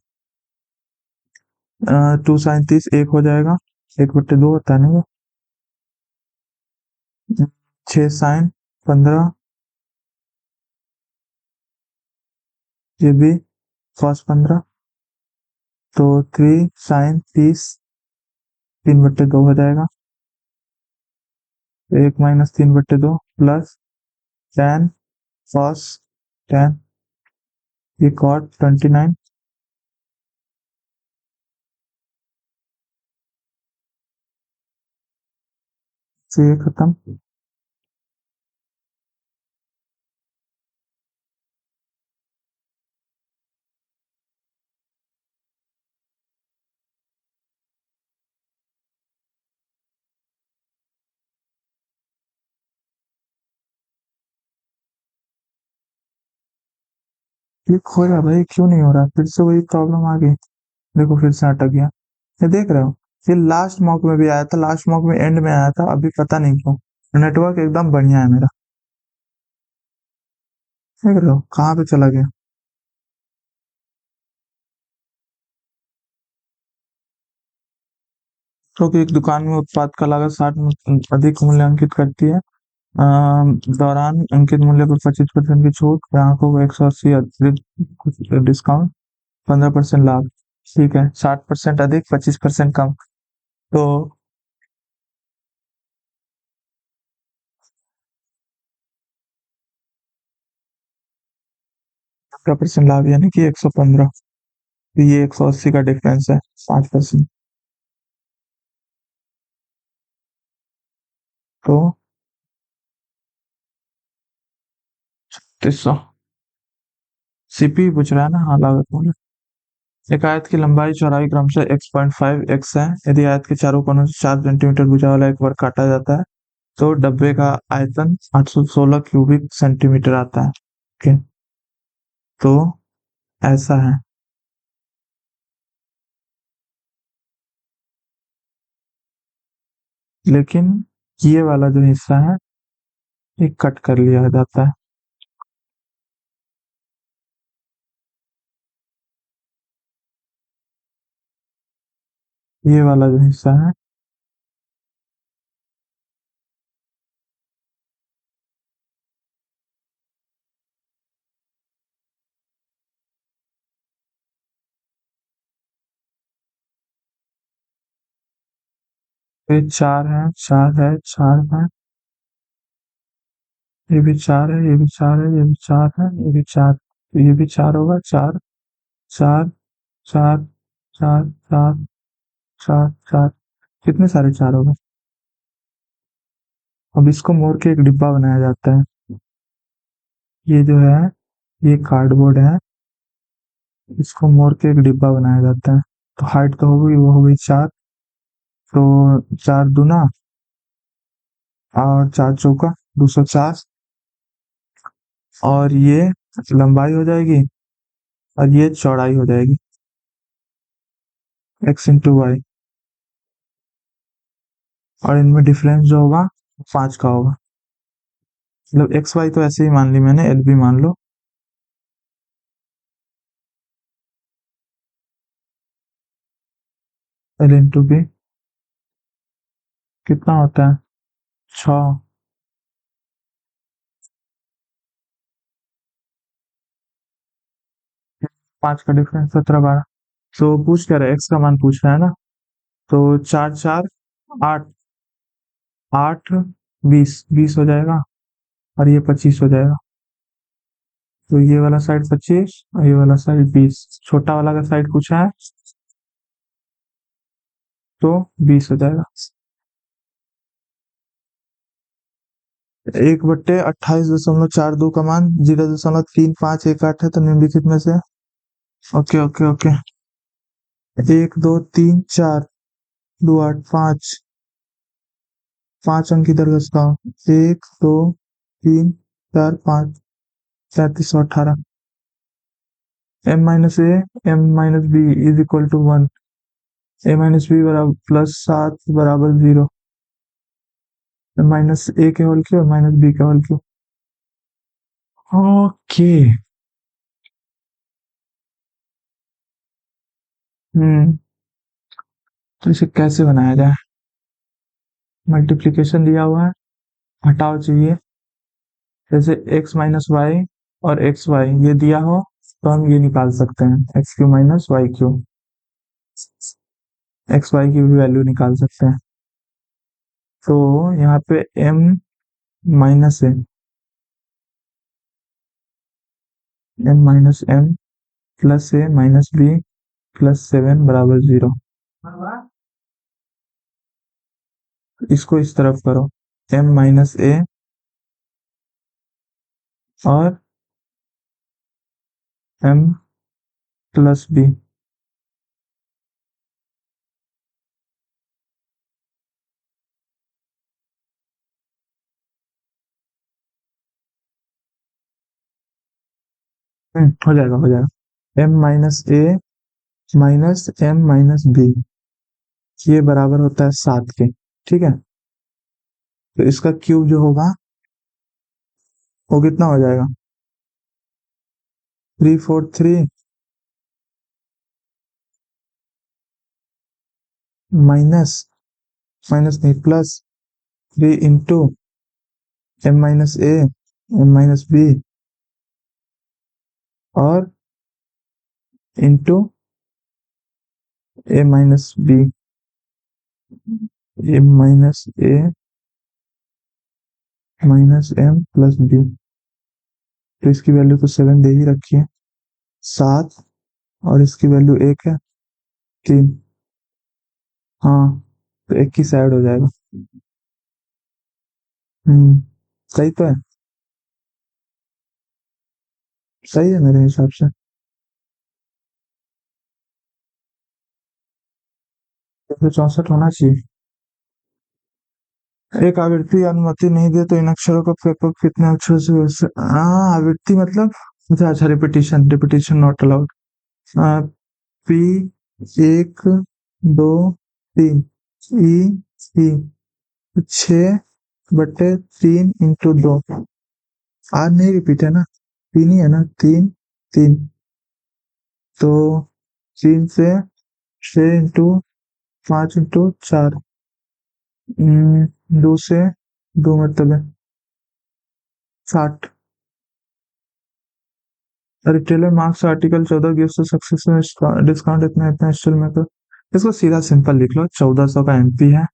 2 साइन 30 एक हो जाएगा, 1/2 होता है ना वो। 6 साइन 15, ये भी cos 15, तो 3 साइन 30 3/2 हो जाएगा। 1 minus 3/2 plus tan cos tan, ये cot 29, से ये खत्म। क्लिक हो रहा भाई, क्यों नहीं हो रहा? फिर से वही प्रॉब्लम आ गई। देखो फिर से अटक गया। ये देख रहे हो? ये लास्ट मॉक में भी आया था, लास्ट मॉक में एंड में आया था, अभी पता नहीं क्यों। नेटवर्क एकदम बढ़िया है मेरा। देख रहे हो कहाँ पे चला गया? क्योंकि एक दुकान में उत्पाद का लागत 60 में अधिक मूल्यांकित करती है। दौरान अंकित मूल्य पर 25% की छूट, ग्राहकों को 180 अतिरिक्त कुछ डिस्काउंट, 15% लाभ। ठीक है, 60% अधिक 25% कम, तो 15% लाभ यानी कि 115। तो ये 180 का डिफरेंस है, 5%। तो 3600। सीपी पूछ रहा है ना? हाँ, लागत मूल्य। एक आयत की लंबाई चौड़ाई क्रमशः x.5 x है। यदि आयत के चारों कोनों से 4 सेंटीमीटर भुजा वाला एक वर्ग काटा जाता है, तो डब्बे का आयतन 816 क्यूबिक सेंटीमीटर आता है। ओके, तो ऐसा है। लेकिन ये वाला जो हिस्सा है, ये कट कर लिया जाता है। ये वाला जो हिस्सा है, ये 4 है, 4 है, 4 है, ये भी 4 है, ये भी 4 है, ये भी 4 है, ये भी 4, ये भी 4 होगा। 4, 4, 4, 4, 4, 4, 4, कितने सारे 4 हो गए? अब इसको मोड़ के एक डिब्बा बनाया जाता है। ये जो है, ये कार्डबोर्ड है, इसको मोड़ के एक डिब्बा बनाया जाता है। तो हाइट तो हो गई, वो हो गई 4, तो 4 दूना और 4 चौका 204, और ये लंबाई हो जाएगी और ये चौड़ाई हो जाएगी, x इंटू वाई, और इनमें डिफरेंस जो होगा 5 का होगा। मतलब एक्स वाई तो ऐसे ही मान ली मैंने, एल भी मान लो। एल इंटू बी कितना होता है? 6। 5 का डिफरेंस 17 12। तो पूछ क्या रहा है? एक्स का मान पूछ रहा है ना? तो 4 4 8, 8 20 20 हो जाएगा और ये 25 हो जाएगा। तो ये वाला साइड 25 और ये वाला साइड 20, छोटा वाला का साइड कुछ है तो 20 हो जाएगा। 1/28.42 का मान 0.3518 है, तो निम्नलिखित में से ओके ओके ओके 1 2 3 4 2 8 5 5 अंक इधर घसता हूँ 1 2 3 4 5 3718 m minus a m minus b is equal to 1 a minus b बराबर +7 बराबर 0 माइनस ए के होल क्यूब माइनस बी के होल क्यूब। ओके हम्म तो इसे कैसे बनाया जाए? मल्टीप्लिकेशन दिया हुआ है, हटाव चाहिए, जैसे x माइनस वाई और एक्स वाई ये दिया हो तो हम ये निकाल सकते हैं x cube minus y cube, x y की भी वैल्यू निकाल सकते हैं। तो यहाँ पे m माइनस है m माइनस m प्लस ए माइनस बी +7 बराबर 0। इसको इस तरफ करो m माइनस ए और m प्लस बी। हो जाएगा हो जाएगा m minus a minus m minus B ये बराबर होता है 7 के। ठीक है, तो इसका क्यूब जो होगा वो कितना हो जाएगा 343 माइनस माइनस नहीं plus 3 into m minus a m minus b और into a minus b m minus a minus m plus b. तो इसकी वैल्यू तो 7 दे ही रखी है 7 और इसकी वैल्यू 1 है 3। हाँ तो एक ही साइड हो जाएगा। हम्म सही तो है, सही है मेरे हिसाब से। 164 होना चाहिए। एक आवृत्ति अनुमति नहीं दे तो इन अक्षरों का प्रयोग कितने अक्षरों से आवृत्ति मतलब अच्छा अच्छा repetition repetition not allowed. P 1 2 3 E E 6/3 into 2 R नहीं रिपीट है ना, तीन ही है ना 3 3 तो 3 से 6 इंटू 5 इंटू 4 2 से 2 मतलब है 60। Retailer marks article 14 gives a successful discount इतना इतना स्टिल में तो इसको सीधा सिंपल लिख लो 1400 का एमपी है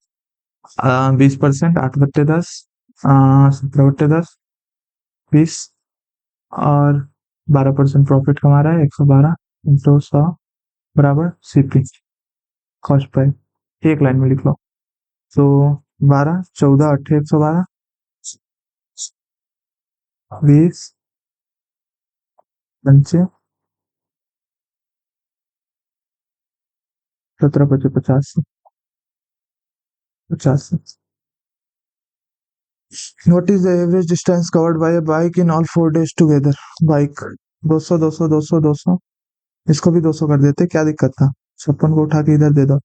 20% 8/10 17/10 20 और 12% प्रॉफिट कमा रहा है 112 इंटू 100 बराबर सीपी कॉस्ट प्राइस एक लाइन में लिख लो। तो 12 14 8 112 20 पंचे 17 पचे 50 50। What is the average distance covered by a bike in all 4 days together? Bike 200 200 200 200 इसको भी 200 कर देते, क्या दिक्कत था? 56 को उठा के इधर दे दो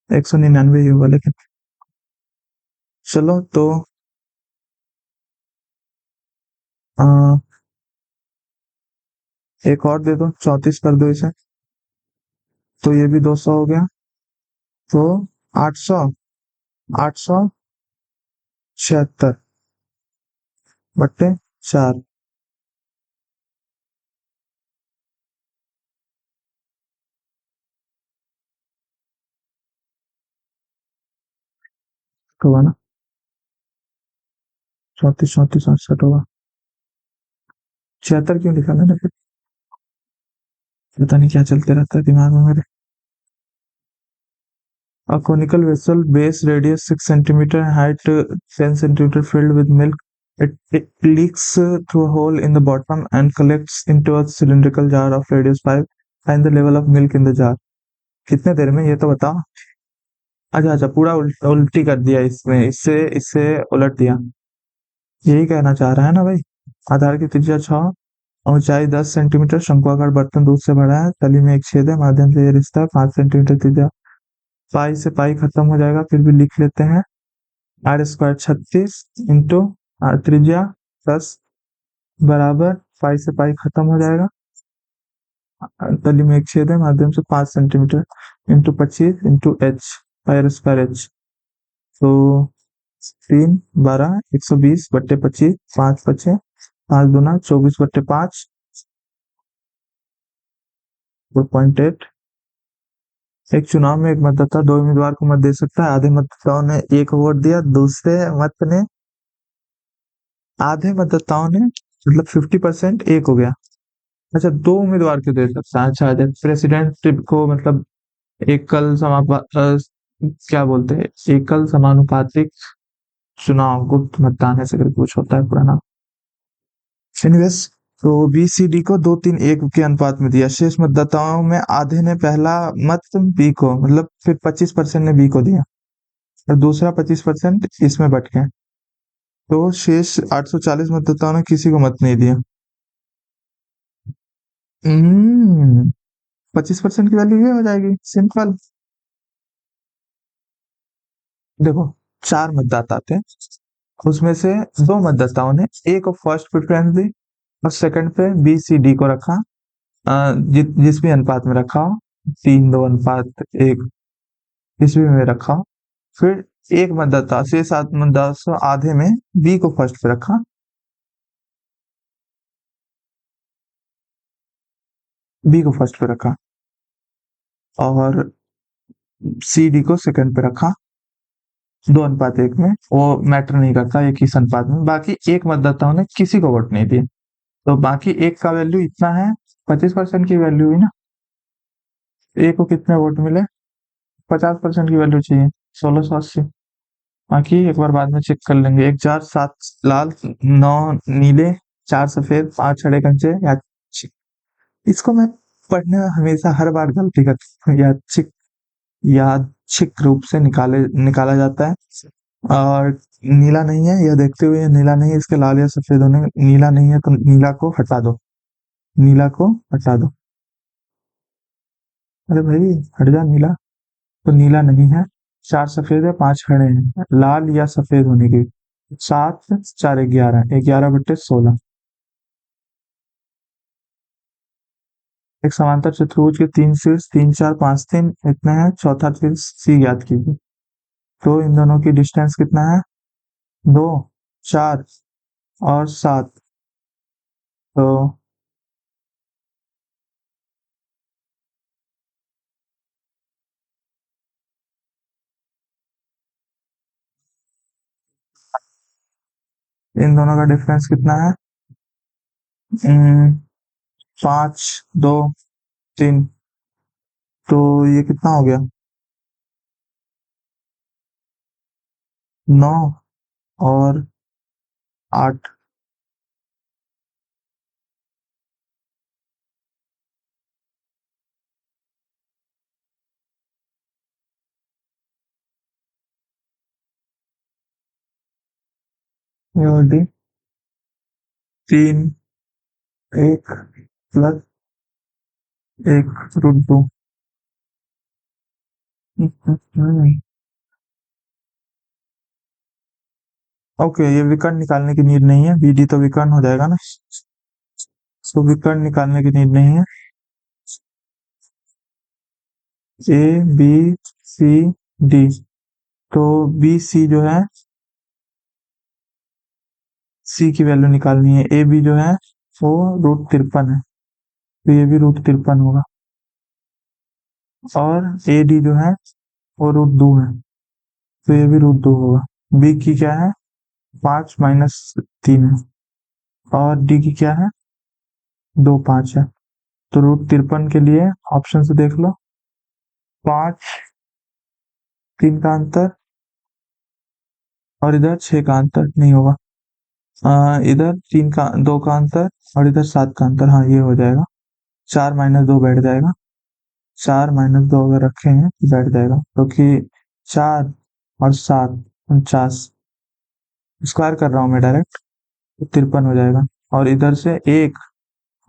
199 ही होगा लेकिन चलो तो आ, एक और दे दो 34 कर दो इसे तो ये भी 200 हो गया तो 800 876/4 होगा ना। 34 34 68 होगा। 76 क्यों लिखा मैंने फिर? पता नहीं क्या चलते रहता है दिमाग में मेरे। A conical vessel, base radius 6 centimeter, height 10 centimeter, filled with milk. It leaks through a hole in the bottom and collects into a cylindrical jar of radius 5. Find the level of milk in the jar. कितने देर में ये तो बताओ। अच्छा अच्छा, पूरा उल्टी कर दिया इसमें, इससे इससे उलट दिया। यही कहना चाह रहा है ना भाई। आधार की त्रिज्या 6, ऊंचाई 10 सेंटीमीटर, शंकुआकार बर्तन दूध से भरा है, तली में एक छेद है, माध्यम से ये रिश्ता है, 5 सेंटीमीटर त्रिज्या। पाई से पाई खत्म हो जाएगा, फिर भी लिख लेते हैं। आर स्क्वायर 36 इंटू त्रिज्या 10 बराबर, पाई से पाई खत्म हो जाएगा, तली में एक छेद है, माध्यम से 5 centimetre, into 25 into H, pi square H. तो 3 12 120/25, 5 बचे, 5 दूना 24/5, 4.8। एक चुनाव में एक मतदाता 2 उम्मीदवार को मत दे सकता है। आधे मतदाताओं ने 1 वोट दिया, दूसरे मत ने आधे मतदाताओं ने मतलब 50% 1 हो गया। अच्छा, 2 उम्मीदवार क्यों दे सकता है? अच्छा, जब प्रेसिडेंट को मतलब एकल क्या बोलते हैं, एकल समानुपातिक चुनाव, गुप्त मतदान ऐसे करके कुछ होता है पुराना। एनीवेज, तो बी सी डी को 2-3-1 के अनुपात में दिया। शेष मतदाताओं में आधे ने पहला मत बी को, मतलब फिर 25% ने बी को दिया और दूसरा 25% इसमें बट गए। तो शेष 840 मतदाताओं ने किसी को मत नहीं दिया। 25% की वैल्यू ये हो जाएगी, सिंपल। देखो, 4 मतदाता थे, उसमें से 2 मतदाताओं ने ए को फर्स्ट प्रेफरेंस दी और सेकंड पे बी सी डी को रखा, जिस भी अनुपात में रखा हो, 3-2 अनुपात 1, इस भी में रखा हो। फिर एक मतदाता से 7 मतदाता आधे में बी को फर्स्ट पे रखा, बी को फर्स्ट पे रखा और सी डी को सेकंड पे रखा। 2-1 में वो मैटर नहीं करता, एक ही अनुपात में। बाकी एक मतदाताओं ने किसी को वोट नहीं दिया, तो बाकी एक का वैल्यू इतना है, 25% की वैल्यू हुई ना। ए को कितने वोट मिले? 50% की वैल्यू चाहिए, 1680। बाकी एक बार बाद में चेक कर लेंगे। 1 4 7 लाल, 9 नीले, 4 सफेद, 5 हरे कंचे, इसको मैं पढ़ने में हमेशा हर बार गलती करता हूँ। यादृच्छिक रूप से निकाला जाता है और नीला नहीं है, यह देखते हुए नीला नहीं है, इसके लाल या सफेद होने, नीला नहीं है तो नीला को हटा दो, नीला को हटा दो। अरे भाई हट जा, नीला तो नीला नहीं है। 4 सफेद है, 5 हरे हैं, लाल या सफेद होने की। 7 4 11, 11/16। एक समांतर चतुर्भुज के 3 शीर्ष 3 4 5 3 इतने हैं, चौथा शीर्ष सी ज्ञात कीजिए। तो इन दोनों की डिस्टेंस कितना है? 2 4 और 7। तो इन दोनों का डिफरेंस कितना है? 5 2 3। तो ये कितना हो गया? 9 और 8। ये हो गई 3 1 प्लस 1√2। ओके, ये विकर्ण निकालने की नीड नहीं है, बी डी तो विकर्ण हो जाएगा ना, तो विकर्ण निकालने की नीड नहीं है। ए बी सी डी, तो बी सी जो है, सी की वैल्यू निकालनी है। ए बी जो है वो √53 है, तो ये भी √53 होगा। और ए डी जो है वो √2 है, तो ये भी √2 होगा। बी की क्या है? 5 माइनस 3 है, और डी की क्या है, 2 5 है। तो √53 के लिए ऑप्शन से देख लो, 5 3 का अंतर, और इधर 6 का अंतर नहीं होगा। इधर 3 का 2 का अंतर, और इधर 7 का अंतर, हाँ ये हो जाएगा। 4 माइनस 2 बैठ जाएगा, 4 माइनस 2 अगर रखे हैं तो बैठ जाएगा, क्योंकि 4 और 7 49, स्क्वायर कर रहा हूँ मैं डायरेक्ट, तो 53 हो जाएगा। और इधर से 1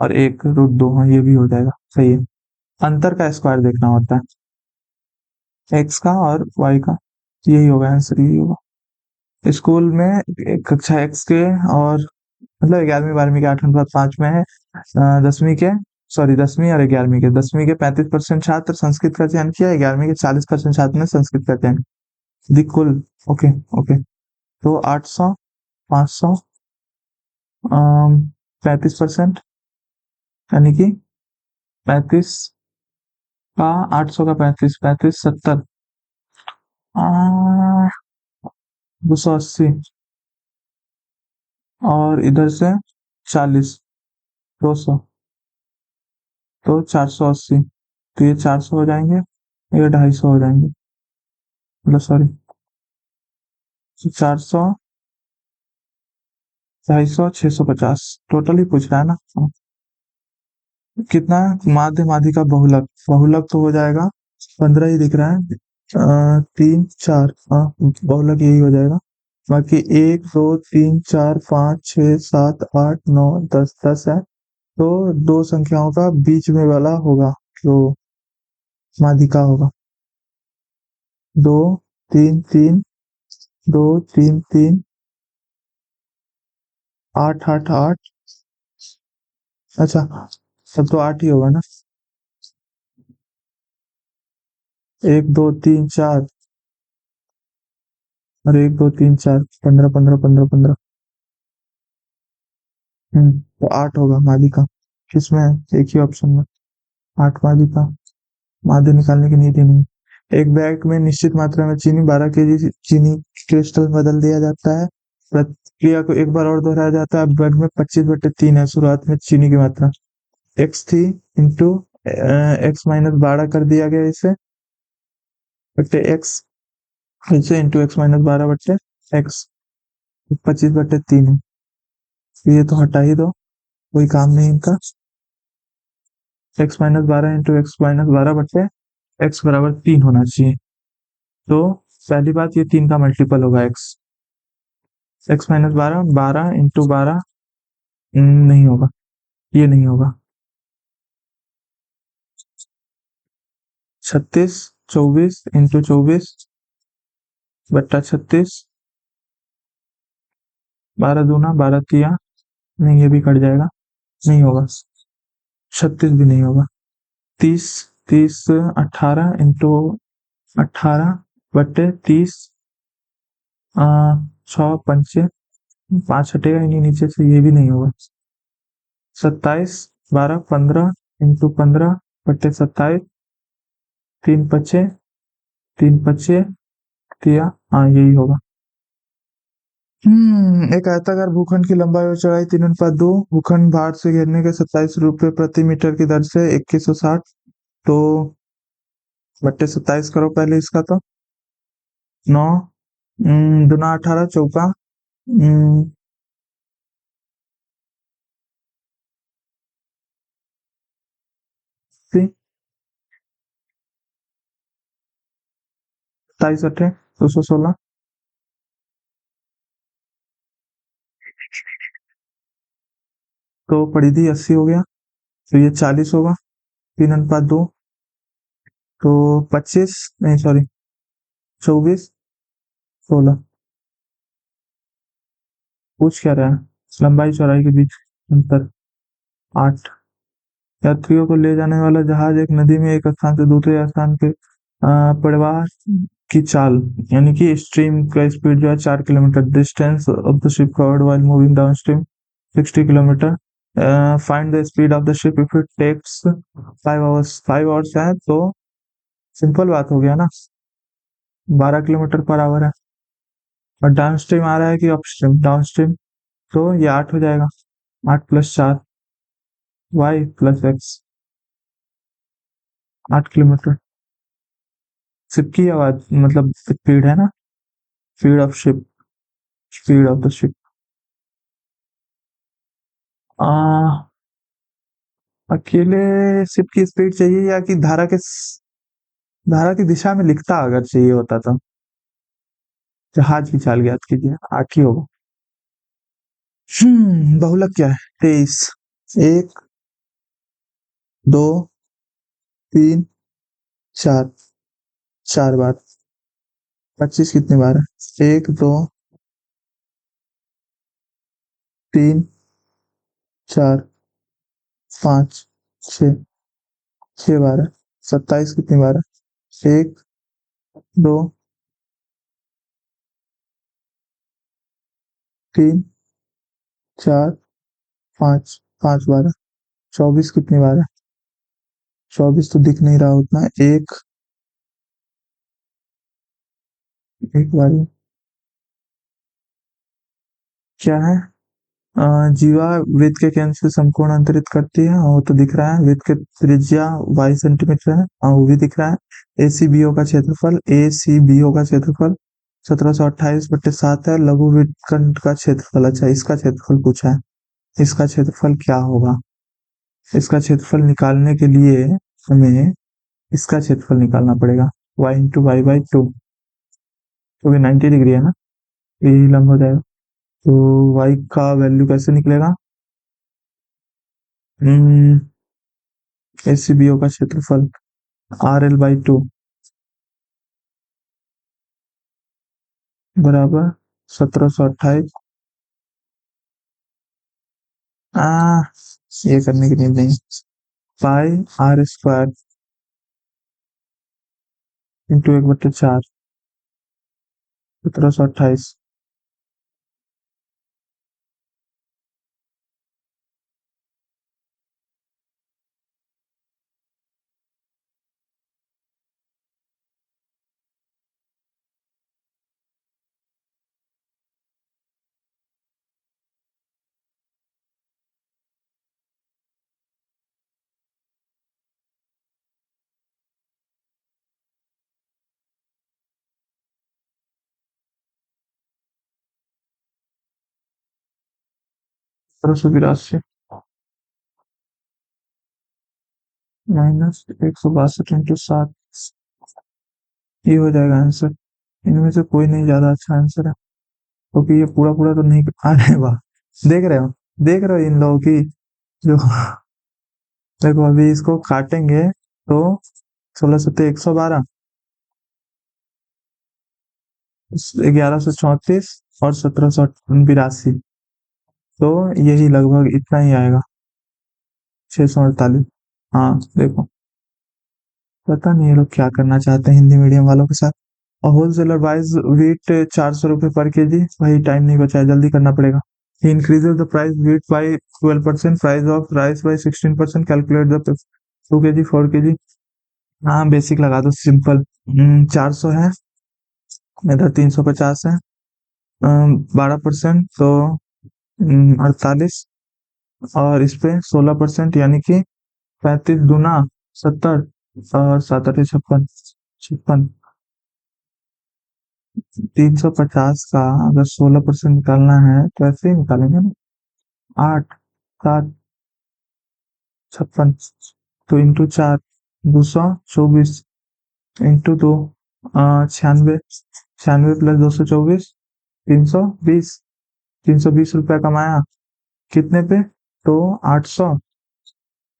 और 1 √2, हाँ ये भी हो जाएगा, सही है। अंतर का स्क्वायर देखना होता है, एक्स का और वाई का, यही होगा आंसर, यही होगा। स्कूल में कक्षा एक्स के और मतलब 11वीं 12वीं के 8/5 में है, 10वीं के, सॉरी 10वीं और 11वीं के, 10वीं के 35% छात्र संस्कृत का चयन किया, 11वीं के 40% छात्र ने संस्कृत का चयन, कुल। Okay, okay. तो 800, 500, 35%, यानी कि 35 का 800 का 35, 35 70, 280, और इधर से 40, 200, तो 480। तो ये 400 हो जाएंगे, ये 250 हो जाएंगे, मतलब सॉरी, 400, 250, 650 टोटल ही पूछ रहा है ना। कितना माध्य माधि का बहुलक, बहुलक तो हो जाएगा 15 ही दिख रहा है, 3 4, हाँ बहुलक यही हो जाएगा। बाकी 1 2 3 4 5 6 7 8 9 10 है, तो 2 संख्याओं का बीच में वाला होगा जो माध्यिका होगा। 2 3 3, 2 3 3, 8 8 8, अच्छा सब तो 8 ही होगा ना। 1 2 3 4, और 1 2 3 4, 15 15 15 15, तो 8 होगा मालिका। किसमें है, एक ही ऑप्शन में 8 मालिका। मादे निकालने की नीति नहीं। एक बैग में निश्चित मात्रा में चीनी 12 kg चीनी क्रिस्टल बदल दिया जाता है, प्रक्रिया को एक बार और दोहराया जाता है। अब बैग में 25/3 है, शुरुआत में चीनी की मात्रा एक्स थी, इंटू x-12 कर दिया गया इसे, बट्टे एक्स, इसे इंटू x-12/x, 25/3 है। तो ये तो हटा ही दो, कोई काम नहीं इनका। x-12 इंटू x-12/, x बराबर 3 होना चाहिए। तो पहली बात, ये 3 का मल्टीपल होगा x, x-12, 12 इंटू 12, नहीं होगा, ये नहीं होगा। 36, 24 इंटू 24/36, 12 दूना 12 तिया, नहीं ये भी कट जाएगा, नहीं होगा। 36 भी नहीं होगा। 30, 30 18 इंटू 18/30, 6 पंचे 5 हटेगा ही नहीं नीचे से, ये भी नहीं होगा। 27, 12 15 इंटू 15/27, 3 पचे, 3 पचे तिया, हाँ यही होगा। एक आयताकार भूखंड की लंबाई और चौड़ाई 3:2, भूखंड भार से घेरने के 27 रुपये प्रति मीटर की दर से 2160, तो बट्टे 27 करो पहले इसका, तो 9 दूना 18 चौका 27 216, तो परिधि 80 हो गया, तो ये 40 होगा, 3:2, तो 25 नहीं सॉरी 24 16, पूछ क्या रहा है, लंबाई चौड़ाई के बीच अंतर 8। यात्रियों को ले जाने वाला जहाज एक नदी में एक स्थान से दूसरे स्थान के प्रवाह की चाल, यानी कि स्ट्रीम का स्पीड जो है 4 kilometre, distance of the ship covered while moving downstream 60 kilometre, find the speed of the ship if it takes 5 hours, 5 hours है, तो सिंपल बात हो गया ना, 12 किलोमीटर पर आवर है, और डाउन स्ट्रीम आ रहा है कि अपस्ट्रीम? डाउन स्ट्रीम, तो ये 8 हो जाएगा। 8 plus 4 Y plus X, 8 kilometre. Ship की आवाज मतलब स्पीड है ना, speed of ship, speed of the ship. आ, अकेले शिप की स्पीड चाहिए या कि धारा की दिशा में लिखता अगर चाहिए होता तो? जहाज की चाल ज्ञात कीजिए, 8 ही होगा। बहुलक क्या है? 23। एक, दो, तीन, चार, 4 बार। 25 कितनी बार है? एक, दो, तीन, चार, 5, 6, 6 बार है। 27 कितनी बार है? एक, दो, तीन, चार, 5, 5 बार है। 24 कितनी बार है? 24 तो दिख नहीं रहा उतना। एक बार क्या है? जीवा वृत्त के केंद्र से समकोण अंतरित करती है, वो तो दिख रहा है। वृत्त की त्रिज्या 22 सेंटीमीटर है, वो भी दिख रहा है। ए सी बी ओ का क्षेत्रफल 1728/7 है। लघु वृत्त खंड का क्षेत्रफल, अच्छा इसका क्षेत्रफल पूछा है। इसका क्षेत्रफल क्या होगा? इसका क्षेत्रफल निकालने के लिए हमें इसका क्षेत्रफल निकालना पड़ेगा। y/y/2, क्योंकि 90 डिग्री है ना, यही लंब हो जाएगा। तो y का वैल्यू कैसे निकलेगा? एसीबीओ का क्षेत्रफल RL/2 बराबर 1728। आ ये करने की नींद नहीं। पाई r² इंटू 1/4, 1728। 1782 माइनस 162 इंटू 7, ये हो जाएगा आंसर। इनमें से कोई नहीं ज्यादा अच्छा आंसर है, क्योंकि ये पूरा पूरा तो नहीं। अरे वाह, देख रहे हो, देख रहे हो इन लोगों की जो देखो अभी इसको काटेंगे तो 16 सत्ते 112, 1134 और 1782, तो यही लगभग इतना ही आएगा। 648। हाँ देखो, पता नहीं ये लोग क्या करना चाहते हैं हिंदी मीडियम वालों के साथ। और होलसेलर वाइज वीट 400 रुपये पर केजी। भाई टाइम नहीं बचा है, जल्दी करना पड़ेगा। He increases the price wheat by 12%, price of rice by 16%, calculate the 2 KG 4 KG. हाँ बेसिक लगा दो, सिंपल। 400 है, इधर 350 है, 12% तो 48, और इस पे 16% यानी कि 35 दूना 70, और 7 8 56, 56। 350 का अगर 16% निकालना है तो ऐसे ही निकालेंगे ना। 8 7 56, तो इंटू 4, 224, इंटू 2, 96, 96 प्लस 224, 320। 320 रुपया कमाया कितने पे? तो 800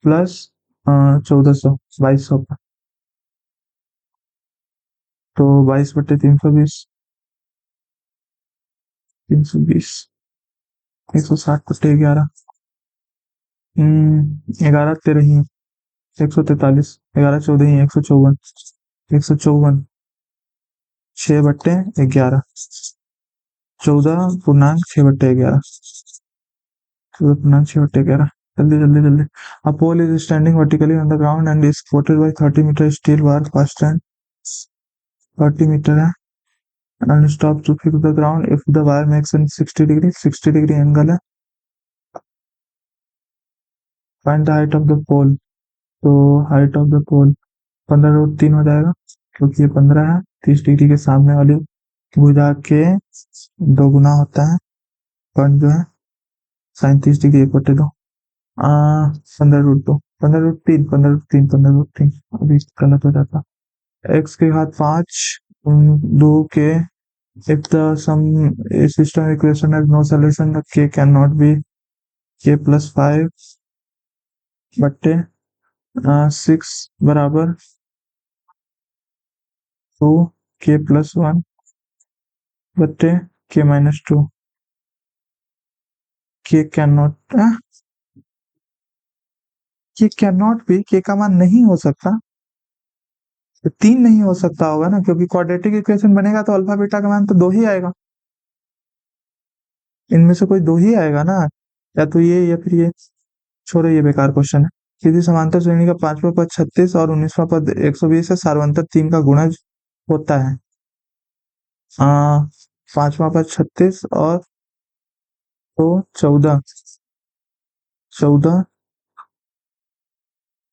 प्लस 1400, 2200 का। तो 22/320, 320, 160/11, 11 तेरह ही, 143, 11 14 ही, 154, 154, 6/11, 14.6/11, 14.6/11। जल्दी जल्दी जल्दी। A pole is standing vertically on the ground and is supported by 30 meter steel bar, first and 30 metre है। and stop to fix the ground if the wire makes an 60 degree angle है. Find the height of the pole. तो height of the पोल 15√3 हो जाएगा क्योंकि ये 15 है. 30 degree के सामने वाली भुजा के दो गुना होता है. पॉइंट जो है साइन 30 डिग्री 1/2 15√2 15√3 15√3 15√3 अभी गलत हो जाता. एक्स के घात 5 2 के if the some system equation has no solution the k cannot be k plus 5 बट्टे 6 बराबर 2 k plus 1 बट्टे k minus 2. k cannot k cannot be k का मान नहीं हो सकता. तो 3 नहीं हो सकता होगा ना क्योंकि क्वाड्रेटिक इक्वेशन बनेगा तो अल्फा बीटा का मान तो 2 ही आएगा. इनमें से कोई 2 ही आएगा ना, या तो ये या फिर ये. छोड़ो ये बेकार क्वेश्चन है. किसी समांतर श्रेणी का 5वां पद 36 और 19वां पद 120 है. सार्वंतर 3 का गुणज होता है. 5वां पद 36 और तो 14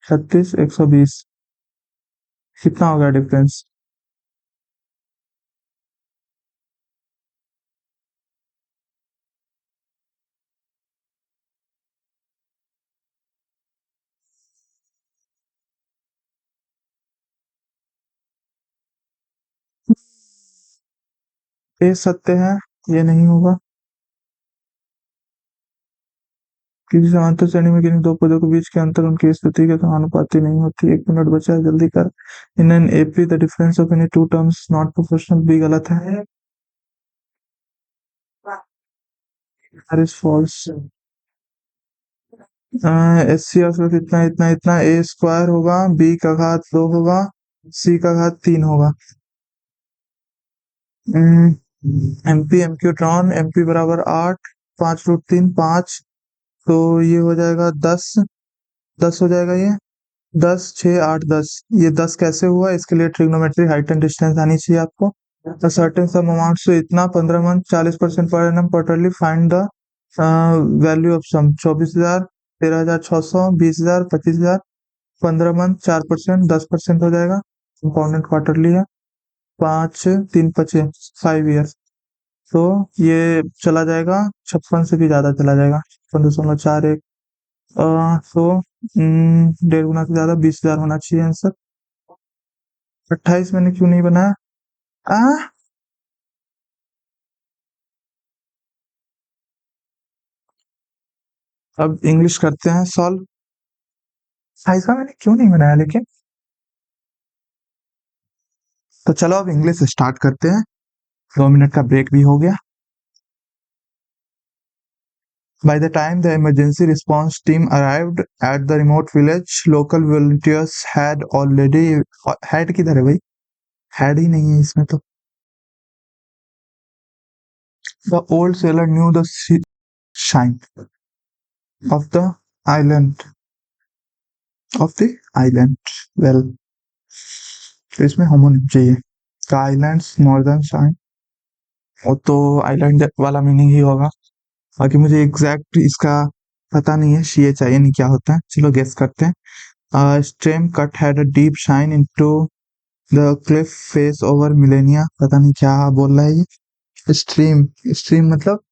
36 120 कितना होगा डिफरेंस. ये सत्य है, ये नहीं होगा. किसी समांतर श्रेणी में किन्हीं दो पदों के बीच के अंतर उनकी स्थिति के समानुपाती नहीं होती. 1 मिनट बचा है, जल्दी कर. In an AP the difference of any two terms not proportional भी गलत है. R is false. S C औसत इतना इतना इतना ए स्क्वायर होगा, बी का घात 2 होगा, सी का घात 3 होगा. एमपी एमक्यू ट्रॉन एमपी बराबर 8 5√3 5 तो ये हो जाएगा 10 10 हो जाएगा. ये 10 6 8 10 ये 10 कैसे हुआ. इसके लिए ट्रिग्नोमेट्री हाइट एंड डिस्टेंस आनी चाहिए आपको. सर्टेन सम अमाउंट से इतना 15 month 40% per annum quarterly. Find the value of sum 24,000 13,600 20,000 25,000. 15 month 4% 10% हो जाएगा. कंपाउंडेड क्वार्टरली है. 5 3 5 5 ईयर तो ये चला जाएगा 56 से भी ज्यादा चला जाएगा. 56.41 तो 1.5 गुना से ज्यादा 20,000 होना चाहिए आंसर. 28 मैंने क्यों नहीं बनाया. अब इंग्लिश करते हैं सॉल्व. 28 का मैंने क्यों नहीं बनाया लेकिन. तो चलो अब इंग्लिश स्टार्ट करते हैं. 2 मिनट का ब्रेक भी हो गया. By the time the emergency response team arrived at the remote village, local volunteers had already had किधर है भाई. had ही नहीं है इसमें तो. The old sailor knew the shine of the island well. तो इसमें होमोनिम चाहिए. The island's northern shine वो तो आइलैंड वाला मीनिंग ही होगा. बाकी मुझे एग्जैक्ट इसका पता नहीं है. सी एच आई एन क्या होता है. चलो गेस करते हैं. Stream cut had a deep shine into the cliff face over millennia. पता नहीं क्या बोल रहा है ये. स्ट्रीम मतलब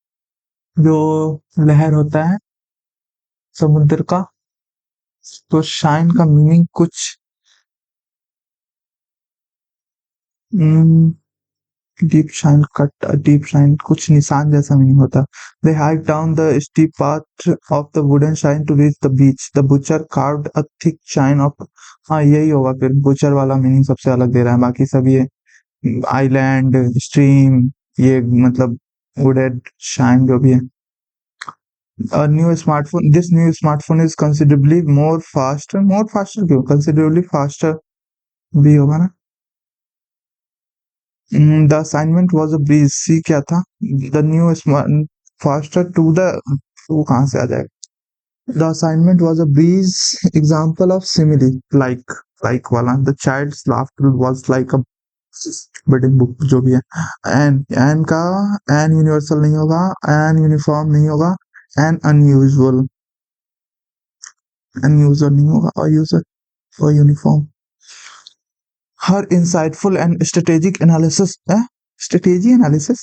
जो लहर होता है समुद्र का. तो शाइन का मीनिंग कुछ डीप शाइन कुछ निशान जैसा नहीं होता. They hiked down the steep path of the wooden shine to reach the beach. The butcher carved a thick shine of. हाँ यही होगा फिर. बुचर वाला मीनिंग सबसे अलग दे रहा है. बाकी सब ये आइलैंड स्ट्रीम ये मतलब वुडेड शाइन जो भी है. This new smartphone is considerably more faster क्यों. considerably faster भी होगा ना. The assignment was a breeze. सी क्या था. The new faster to the वो कहाँ से आ जाएगा. The assignment was a breeze. Example of simile like वाला. The child's laughter was like a building book जो भी है। एन का एन यूनिवर्सल नहीं होगा, एन यूनिफॉर्म नहीं होगा, एन अनयूजुअल, अनयूजुअल नहीं होगा, और यूजर और यूनिफॉर्म। हर insightful and strategic analysis, strategy analysis,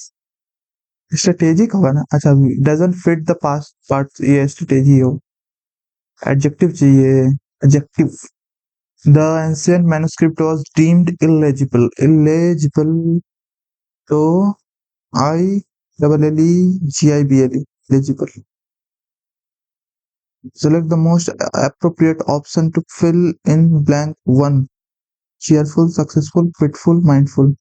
strategic होगा ना, अच्छा। Doesn't fit the past part, ये स्ट्रेटेजी हो। एडजेक्टिव चाहिए, adjective. The ancient manuscript was deemed illegible, illegible, तो I double L E G I B L E, eligible. Select the most appropriate option to fill in blank 1. Cheerful, successful, fitful, mindful.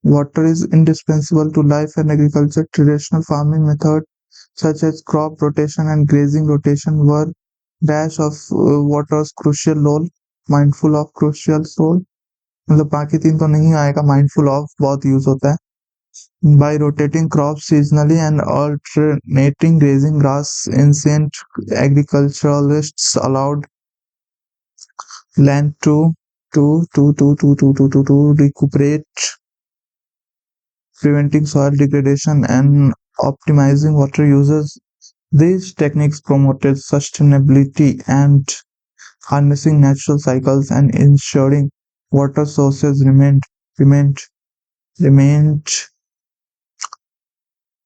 Water is indispensable to life and agriculture. Traditional farming methods such as crop rotation and grazing rotation were dash of water's crucial role. Mindful of crucial role, मतलब बाकी तीन तो नहीं आएगा, mindful of बहुत use होता है। By rotating crops seasonally and alternating grazing grass, ancient agriculturalists allowed land to recuperate, preventing soil degradation and optimizing water uses. These techniques promoted sustainability and harnessing natural cycles and ensuring water sources remained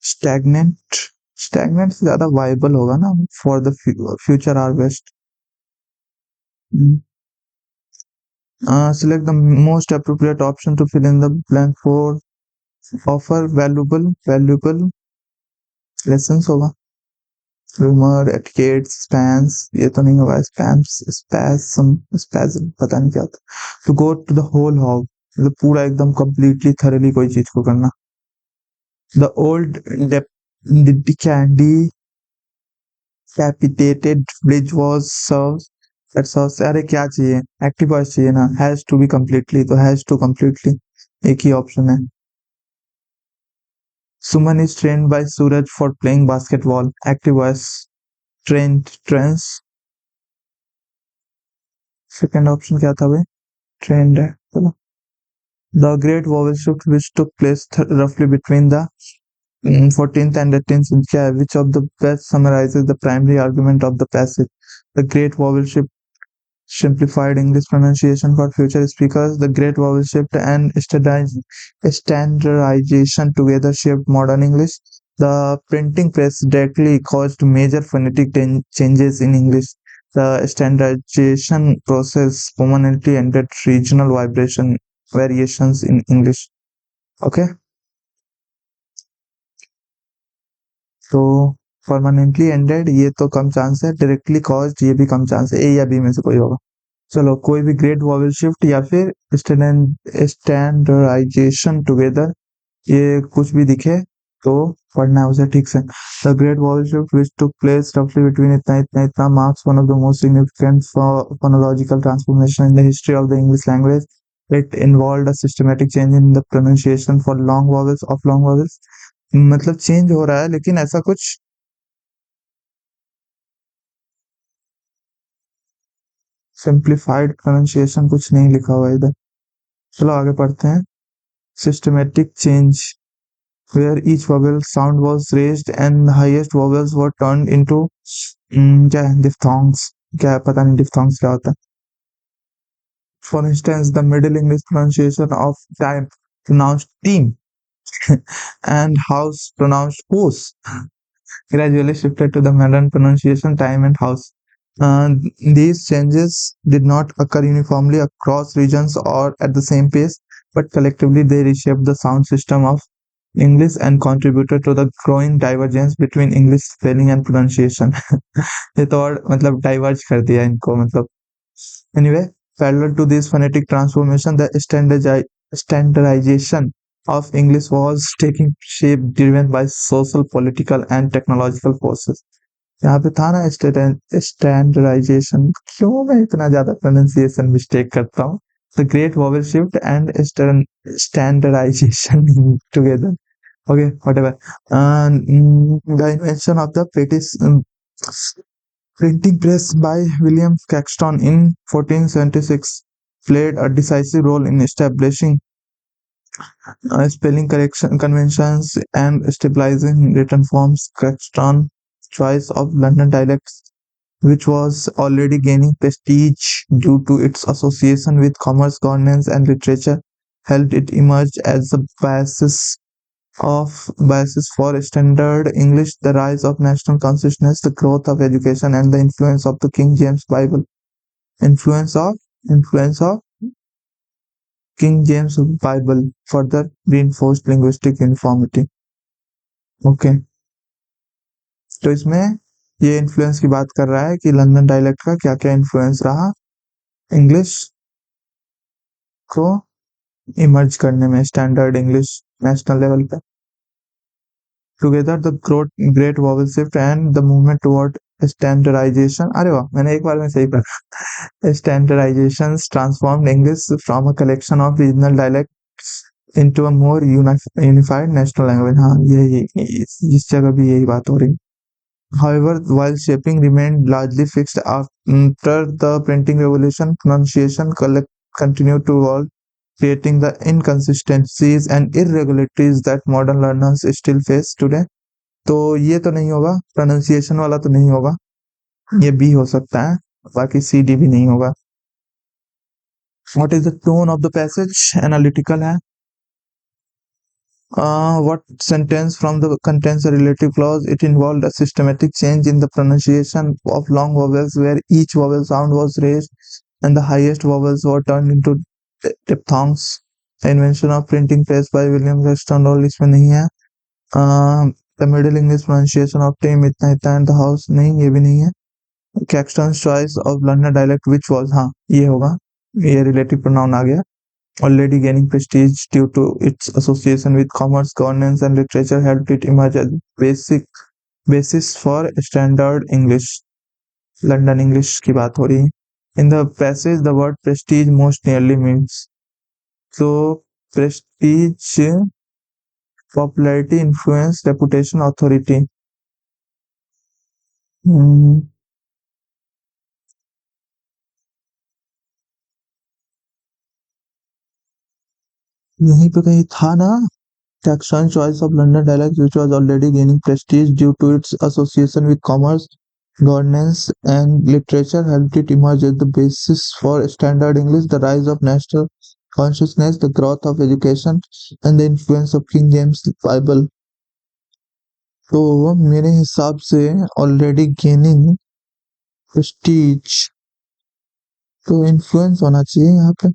stagnant. Stagnant से ज़्यादा viable होगा ना for the future harvest. Select the most appropriate option to fill in the blank for offer valuable lessons होगा। rumor, etiquette, spans, ये तो नहीं होगा, spams, spasm पता नहीं क्या होता। To go to the whole hog, मतलब पूरा एकदम completely thoroughly कोई चीज को करना। The old decapitated bridge was served that serves, अरे क्या चाहिए, active voice चाहिए ना, has to be completely, तो has to completely एक ही ऑप्शन है। Suman is trained by Suraj for playing basketball, active voice, trains, second option क्या था भाई, ट्रेंड है, चलो। The great vowel shift which took place roughly between the 14th and 18th century, which of the best summarizes the primary argument of the passage. The great vowel shift simplified English pronunciation for future speakers. The great vowel shift and standardization together shaped modern English. The printing press directly caused major phonetic changes in English. The standardization process permanently ended regional variations in English. Okay, तो permanently ended ये तो कम chance है, directly caused ये भी कम chance है, ए या B में से कोई होगा। चलो, कोई भी ग्रेट वॉवेल शिफ्ट या फिर स्टैंडर्डाइजेशन टुगेदर, ये कुछ भी दिखे तो पढ़ना है उसे ठीक से। The great vowel shift which took place रफली बिटवीन इतना इतना इतना marks one of the most significant phonological transformation in the history of the English language. It involved a systematic change in the pronunciation for long vowels of long vowels, मतलब change हो रहा है लेकिन ऐसा कुछ सिंप्लीफाइड प्रोनाउंसिएशन कुछ नहीं लिखा हुआ इधर। चलो आगे पढ़ते हैं। Systematic change where each vowel sound was raised and the highest vowels were turned into क्या है, diphthongs, क्या है पता नहीं diphthongs क्या होता है। For instance, the Middle English pronunciation of time pronounced team and house pronounced house gradually shifted to the modern pronunciation time and house. Uh, these changes did not occur uniformly across regions or at the same pace, but collectively they reshaped the sound system of English and contributed to the growing divergence between English spelling and pronunciation. ये तो और मतलब diverge कर दिया इनको, मतलब anyway, parallel to this phonetic transformation, the standardization of English was taking shape driven by social, political, and technological forces. यहाँ पे था ना स्टैंडर्डाइजेशन, क्यों मैं इतना ज्यादा प्रोनाउंसिएशन मिस्टेक करता हूँ। The great vowel shift and standardisation together, okay, whatever. The invention of the British printing press by William Caxton in 1476 played a decisive role in establishing spelling correction conventions and stabilizing written forms. Crackstone choice of London dialects, which was already gaining prestige due to its association with commerce, governance, and literature, helped it emerge as the basis for standard English. The rise of national consciousness, the growth of education, and the influence of the King James Bible. Influence of King James Bible further reinforced linguistic uniformity. Okay, तो इसमें ये influence की बात कर रहा है कि London dialect का क्या क्या इन्फ्लुएंस रहा इंग्लिश को इमर्ज करने में, स्टैंडर्ड इंग्लिश नेशनल लेवल पे. Together the great vowel shift and the movement toward standardisation. अरे वाह, मैंने एक बार में सही पढ़ा. Standardisation transformed English from a collection of regional dialect into a more unified national language. हाँ, ये इस जगह भी यही बात हो रही. However, while shaping remained largely fixed after the printing revolution, pronunciation continued to evolve, creating the inconsistencies and irregularities that modern learners still face today. तो ये तो नहीं होगा, pronunciation वाला तो नहीं होगा, ये B हो सकता है, बाकी C, D भी नहीं होगा. What is the tone of the passage? Analytical है. What sentence from the contains a relative clause? It involved a systematic change in the pronunciation of long vowels where each vowel sound was raised and the highest vowels were turned into diphthongs. The invention of printing press by William Gladstone Roll इसमें नहीं है. The Middle English pronunciation of Tim इतना इतना and the house नहीं, ये भी नहीं है. Caxton's choice of London dialect which was, हाँ ये होगा, ये relative pronoun आ गया. Already gaining prestige due to its association with commerce, governance, and literature, helped it emerge as basis for standard English. London English की बात हो रही है. In the passage, the word prestige most nearly means. So, prestige, popularity, influence, reputation, authority. यहीं पे कहीं था ना. Caxton's choice of London dialect, which was already gaining prestige due to its association with commerce, governance, and literature, helped it emerge as the basis for standard English. The rise of national consciousness, the growth of education, and the influence of King James Bible. तो मेरे हिसाब से already gaining prestige, तो influence होना चाहिए यहाँ पे.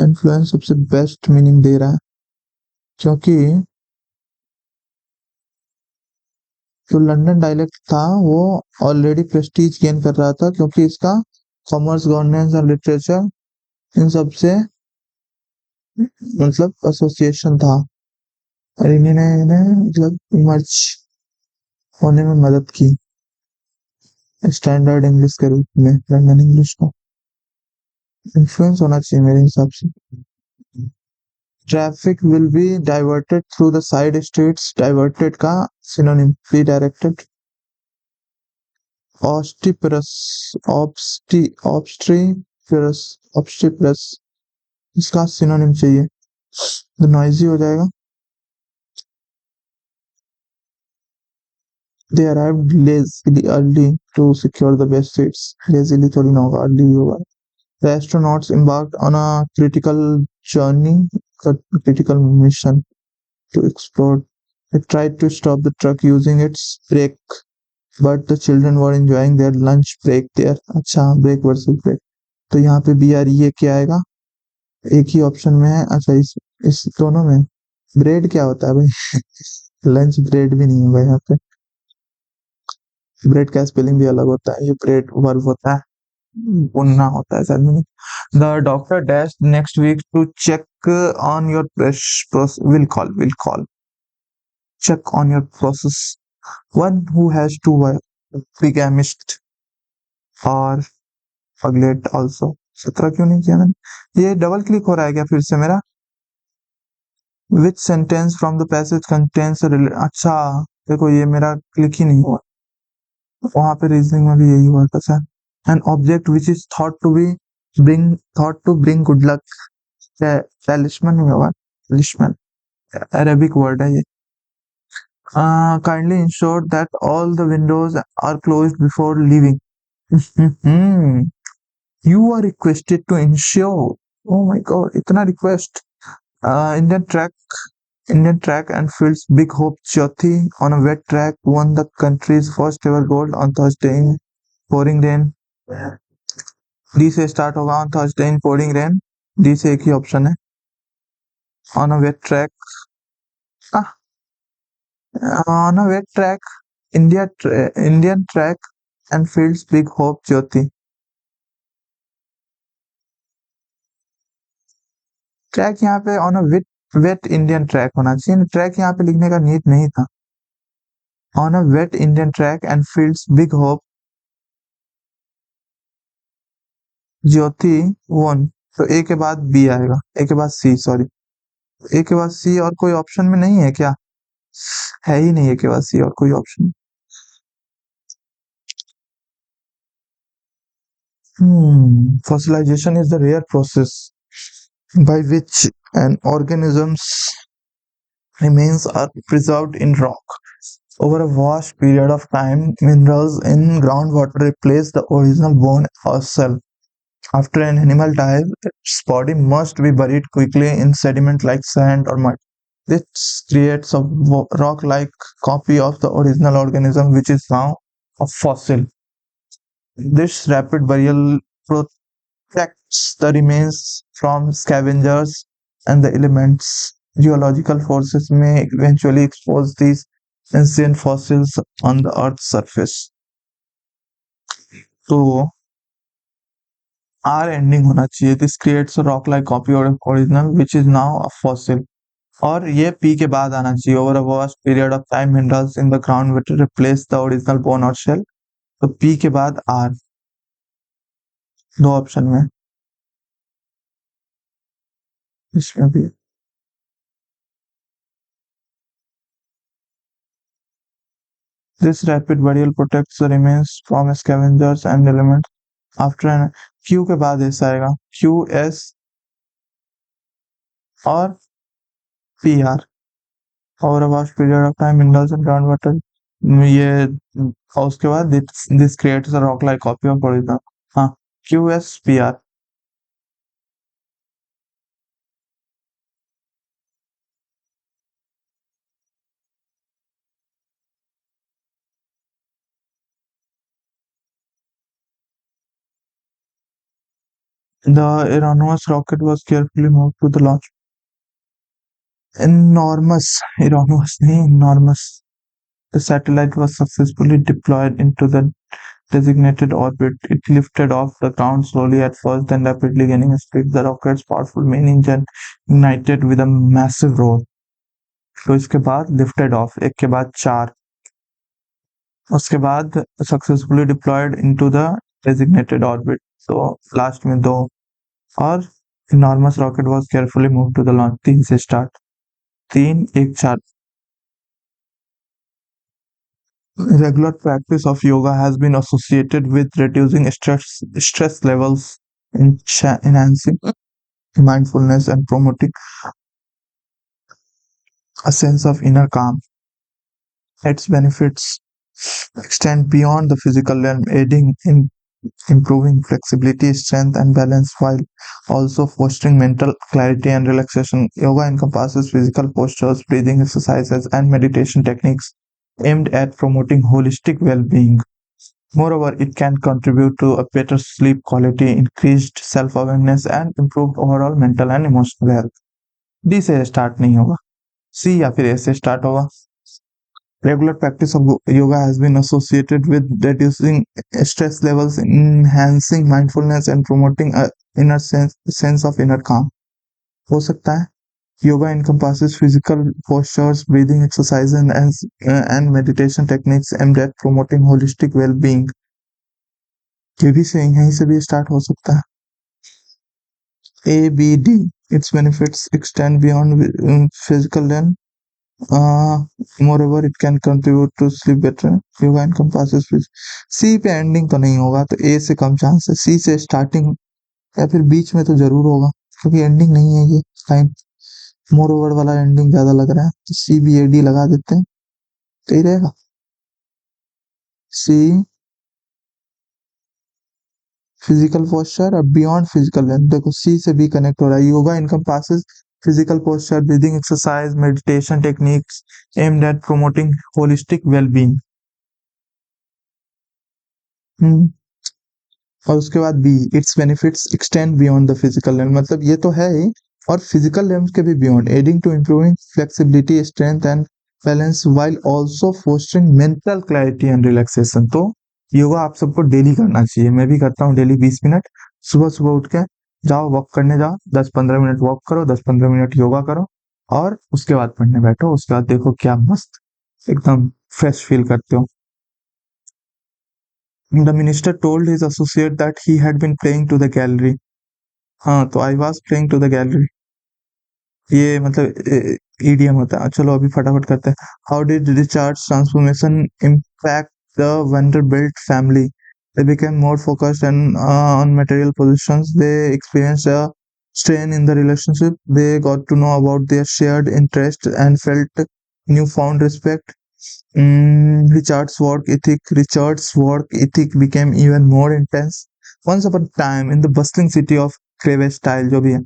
Influence सबसे बेस्ट मीनिंग दे रहा है, क्योंकि जो लंदन डायलेक्ट था वो ऑलरेडी प्रेस्टीज गेन कर रहा था, क्योंकि इसका कॉमर्स, गवर्नेंस और लिटरेचर इन सब से मतलब एसोसिएशन था, और इन्हें मतलब इमर्ज होने में मदद की स्टैंडर्ड इंग्लिश के रूप में लंदन इंग्लिश को. इन्फ्लुएंस होना चाहिए मेरे हिसाब से. Traffic will be diverted through the side streets. Diverted का सिनोनिम रीडायरेक्टेड. ऑस्टिपरस, ऑब्स्ट्रीपरस, इसका सिनोनिम चाहिए, तो नॉइजी हो जाएगा. They arrived lazily early to secure the best seats. Lazily थोड़ी ना होगा, early ही होगा. The astronauts embarked on a critical mission to explore. It tried to stop the truck using its brake, but the children were enjoying their lunch break there. अच्छा, break versus break. तो यहाँ पे BR ये क्या आएगा? एक ही option में है. अच्छा, इस दोनों में ब्रेड क्या होता है भाई? लंच ब्रेड भी नहीं होगा यहाँ पे. ब्रेड का स्पेलिंग भी अलग होता है, ये ब्रेड वर्ब होता है, बुनना होता है शायद. The doctor dash next week to check on your will call check on your process. One who has two bigamist or puglet also. 17 क्यों नहीं किया मैंने? ये डबल क्लिक हो रहा है क्या फिर से मेरा? Which sentence from the passage contains a अच्छा, देखो ये मेरा क्लिक ही नहीं हुआ. वहां पे रीजनिंग में भी यही हुआ था sir. An object which is thought to bring good luck talisman नहीं होगा, talisman अरेबिक वर्ड है ये। Kindly ensure that all the windows are closed before leaving. You are requested to ensure, oh my god इतना request. Indian track and Field's Big Hope Jyoti on a wet track won the country's first ever gold on Thursday in pouring rain। D से start होगा, on Thursday in pouring rain। D से एक ही option है। on a wet track, on a wet track, Indian track and Field's Big Hope Jyoti। Track यहाँ पे on a wet Indian track होना चाहिए, track यहाँ पे लिखने का नीड नहीं था। On a wet Indian track and field's big hope Jyoti one. तो ए के बाद बी आएगा, ए के बाद सी, सॉरी ए के बाद सी, और कोई ऑप्शन में नहीं है क्या? है ही नहीं ए के बाद सी और कोई option. Fossilization is the rare process by which an organism's remains are preserved in rock. Over a vast period of time, minerals in groundwater replace the original bone or cell. After an animal dies, its body must be buried quickly in sediment like sand or mud. This creates a rock-like copy of the original organism, which is now a fossil. This rapid burial protects the remains from scavengers and the elements. Geological forces may eventually expose these ancient fossils on the Earth's surface. तो R ending होना चाहिए। This creates a rock-like copy of original, which is now a fossil. और ये P के बाद आना चाहिए। Over a vast period of time, minerals in the ground will replace the original bone or shell. तो P के बाद R, दो ऑप्शन में, इसमें भी। This rapid burial protects the remains from scavengers and elements. After an Q के बाद S आएगा, Q S और P R। Over a vast period of time, minerals in groundwater, ये और उसके बाद this creates a rock-like copy of original। हाँ, Q S P R। The Eranos rocket was carefully moved to the launch. Enormous नहीं, enormous। The satellite was successfully deployed into the designated orbit. It lifted off the ground slowly at first, then rapidly gaining speed. The rocket's powerful main engine ignited with a massive roar. तो इसके बाद lifted off, एक के बाद 4, उसके बाद successfully deployed into the designated orbit, तो last में 2, और enormous rocket was carefully moved to the launch। 3 से start, 3 1 4। Regular practice of yoga has been associated with reducing stress levels, enhancing mindfulness, and promoting a sense of inner calm. Its benefits extend beyond the physical realm, aiding in improving flexibility, strength, and balance, while also fostering mental clarity and relaxation. Yoga encompasses physical postures, breathing exercises, and meditation techniques aimed at promoting holistic well-being. Moreover, it can contribute to a better sleep quality, increased self-awareness, and improved overall mental and emotional health. D से start नहीं होगा, C या फिर A से start होगा। Regular practice of yoga has been associated with reducing stress levels, enhancing mindfulness, and promoting a sense of inner calm. हो सकता है। Yoga encompasses physical postures, breathing exercises, and meditation techniques aimed at promoting holistic well-being. ये भी सही, यहीं से भी start हो सकता है। A, B, D. Its benefits extend beyond physical and moreover it can contribute to sleep better. Yoga encompasses C पे एंडिंग तो नहीं होगा, तो A से कम चांस है। C से स्टार्टिंग या फिर बीच में तो जरूर होगा, क्योंकि एंडिंग नहीं है ये लाइन, मोर ओवर वाला एंडिंग ज़्यादा लग रहा है, तो CBAD लगा देते हैं, सही रहेगा। सी फिजिकल पोस्चर और बियॉन्ड फिजिकल हेल्थ, देखो सी से बी कनेक्ट हो रहा है। Yoga encompasses physical posture, breathing exercise, meditation techniques aimed at promoting holistic well-being। हम्म, और उसके बाद B, it's benefits extend beyond the physical length, मतलब ये तो है ही, और फिजिकल लेंथ के भी beyond, adding to improving flexibility, strength and balance while also fostering mental clarity and relaxation. तो योगा आप सबको डेली करना चाहिए, मैं भी करता हूँ डेली 20 मिनट, सुबह सुबह उठ के जाओ वॉक करने जाओ, 10-15 मिनट वॉक करो, 10-15 मिनट योगा करो, और उसके बाद पढ़ने बैठो, उसके बाद देखो क्या मस्त एकदम फ्रेश फील करते हो। The minister told his associate that he had been playing to the gallery। हाँ, तो I was playing to the gallery, ये मतलब ईडीएम होता है। चलो अभी फटाफट करते हैं। How did Richard's transformation impact the Vanderbilt family? They became more focused and on material possessions. They experienced a strain in the relationship. They got to know about their shared interests and felt newfound respect. Richard's work ethic became even more intense. Once upon a time, in the bustling city of Crestwhile, जो भी है,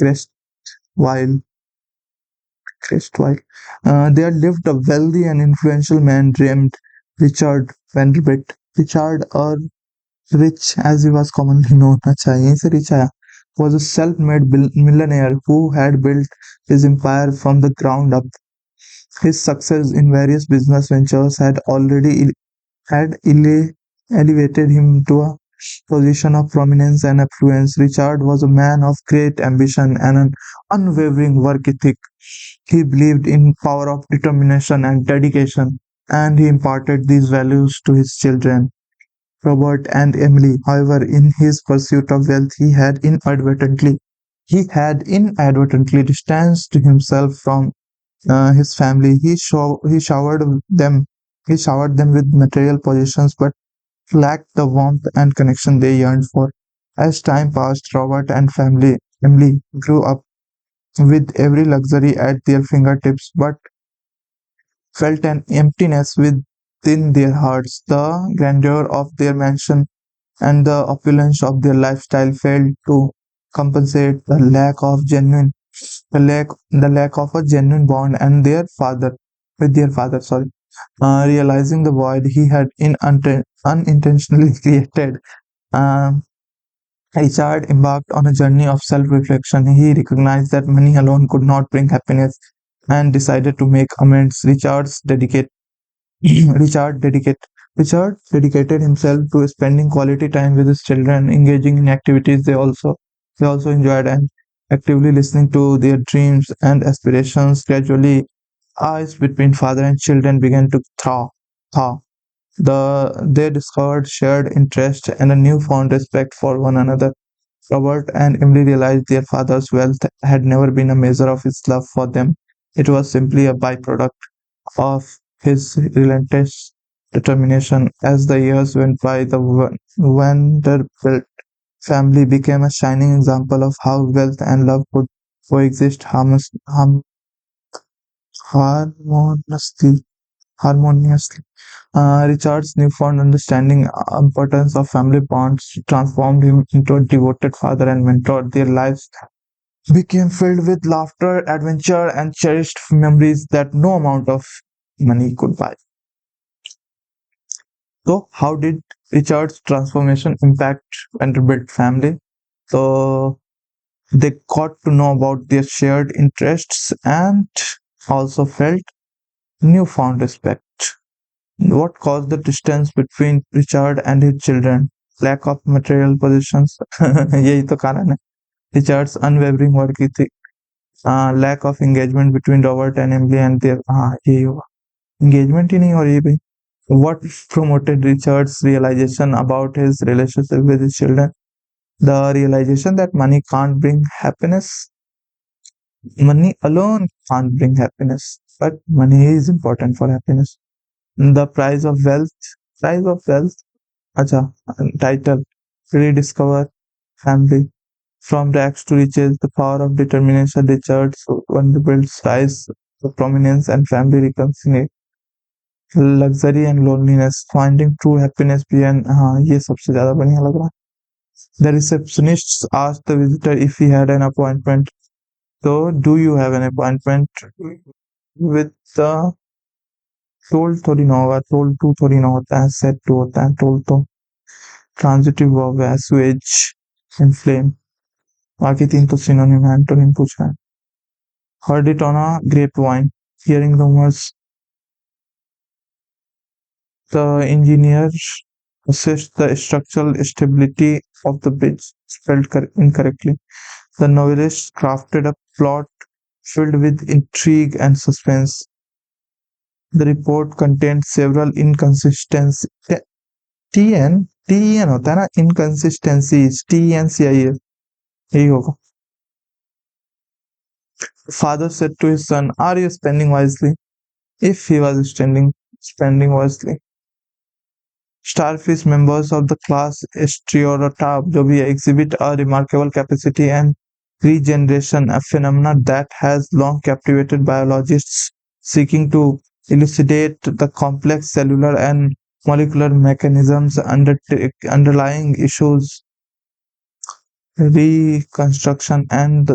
Crestwhile, Crestwhile, there lived a wealthy and influential man named Richard Vanderbilt. Richard, or Rich as he was commonly known, अच्छा यहीं से Rich आया, was a self-made millionaire who had built his empire from the ground up. His success in various business ventures had elevated him to a position of prominence and affluence. Richard was a man of great ambition and an unwavering work ethic. He believed in power of determination and dedication, and he imparted these values to his children, Robert and Emily. However, in his pursuit of wealth, he had inadvertently distanced himself from his family. He showered them with material possessions, but lacked the warmth and connection they yearned for. As time passed, Robert and Emily grew up with every luxury at their fingertips, but felt an emptiness within their hearts. The grandeur of their mansion and the opulence of their lifestyle failed to compensate the lack of a genuine bond and their father. Sorry. Realizing the void he had unintentionally created, um, Richard embarked on a journey of self-reflection. He recognized that money alone could not bring happiness and decided to make amends. Richard dedicate Richard dedicated himself to spending quality time with his children, engaging in activities they also enjoyed, and actively listening to their dreams and aspirations. Gradually, eyes between father and children began to thaw. They discovered shared interest and a newfound respect for one another. Robert and Emily realized their father's wealth had never been a measure of his love for them. It was simply a byproduct of his relentless determination. As the years went by, the Vanderbilt family became a shining example of how wealth and love could coexist harmoniously. harmoniously. Richard's newfound understanding importance of family bonds transformed him into a devoted father and mentor. Their lives became filled with laughter, adventure, and cherished memories that no amount of money could buy. So, how did Richard's transformation impact Vanderbilt family? So, they got to know about their shared interests and also felt newfound respect. What caused the distance between Richard and his children? Lack of material possessions. यही तो कारण है. Richard's unwavering work ethic. Lack of engagement between Robert and Emily and their हाँ यही होगा. Engagement ही नहीं हो रही भाई. What promoted Richard's realization about his relationship with his children? The realization that money can't bring happiness. Money alone can't bring happiness, but money is important for happiness. The price of wealth. Price of wealth. अच्छा, title, rediscover family. From rags to riches, the power of determination, Richard's Vanderbilt's rise to prominence and family reconciliation, luxury and loneliness, finding true happiness beyond ये सबसे ज़्यादा बढ़िया लग रहा है. The receptionist asked the visitor if he had an appointment. So, do you have an appointment with the told थोड़ी ना होगा, told to थोड़ी ना होता है, said to होता है, told तो transitive verb है, assuage, inflame. बाकी तीन तो synonym है, antonym पूछा है. Heard it on a grapevine. Hearing rumors, the engineer assessed the structural stability of the bridge, spelled incorrectly. The novelist crafted a plot filled with intrigue and suspense. The report contained several inconsistencies. TN होता है ना, inconsistencies, TNCIS, यही होगा. Father said to his son, "Are you spending wisely?" If he was spending wisely. Starfish members of the class Stereotop जो भी है, exhibit a remarkable capacity and regeneration, a phenomenon that has long captivated biologists seeking to elucidate the complex cellular and molecular mechanisms underlying issues, reconstruction, and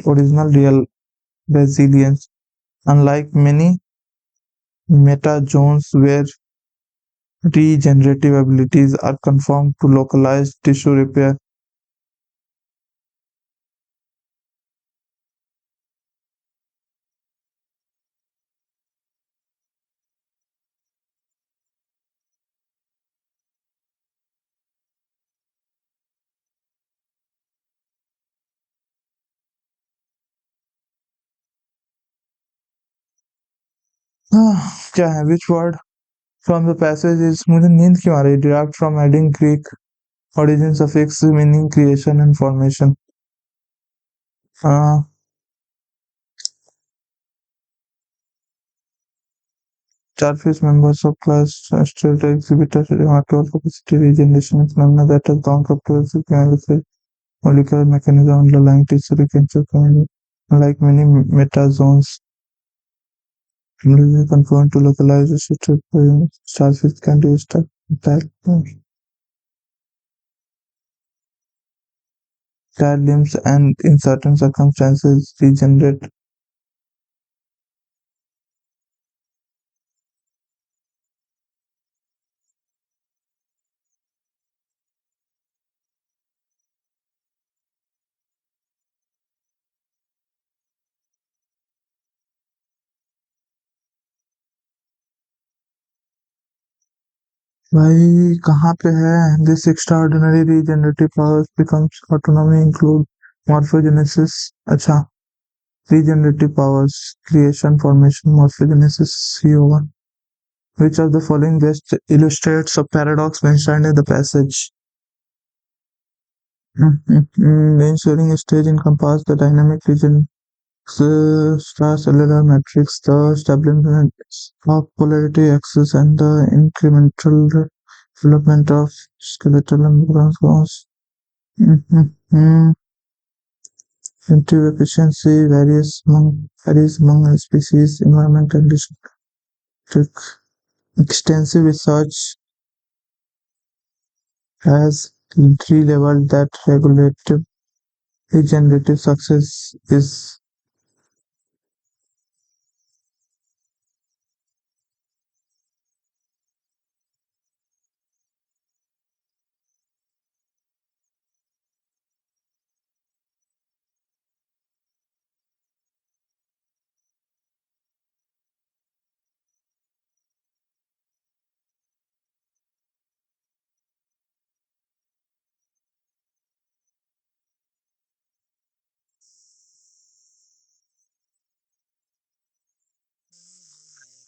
original real resilience. Unlike many metazoans where regenerative abilities are confined to localized tissue repair, क्या है? Which word from the passage is मुझे नींद क्यों आ रही है? Derived from adding Greek origin suffix meaning creation and formation. Starfish members of class Asteroid exhibit a remarkable capacity regeneration phenomena that has long captivated biological molecular mechanism underlying tissue reconstruction. Unlike many metazoans, confined to localized tissue repair, starfish can do tactile limbs and in certain circumstances regenerate. भाई कहाँ पे है? This extraordinary regenerative powers becomes autonomy include morphogenesis. अच्छा, regenerative powers, creation, formation, morphogenesis ही होगा. Which of the following best illustrates a paradox mentioned in the passage? The ensuing stage encompasses the dynamic region, extracellular matrix, the establishment of polarity axis, and the incremental development of skeletal and bronze. Nutritive efficiency varies among species, environment, conditions. Extensive research has revealed that regenerative success is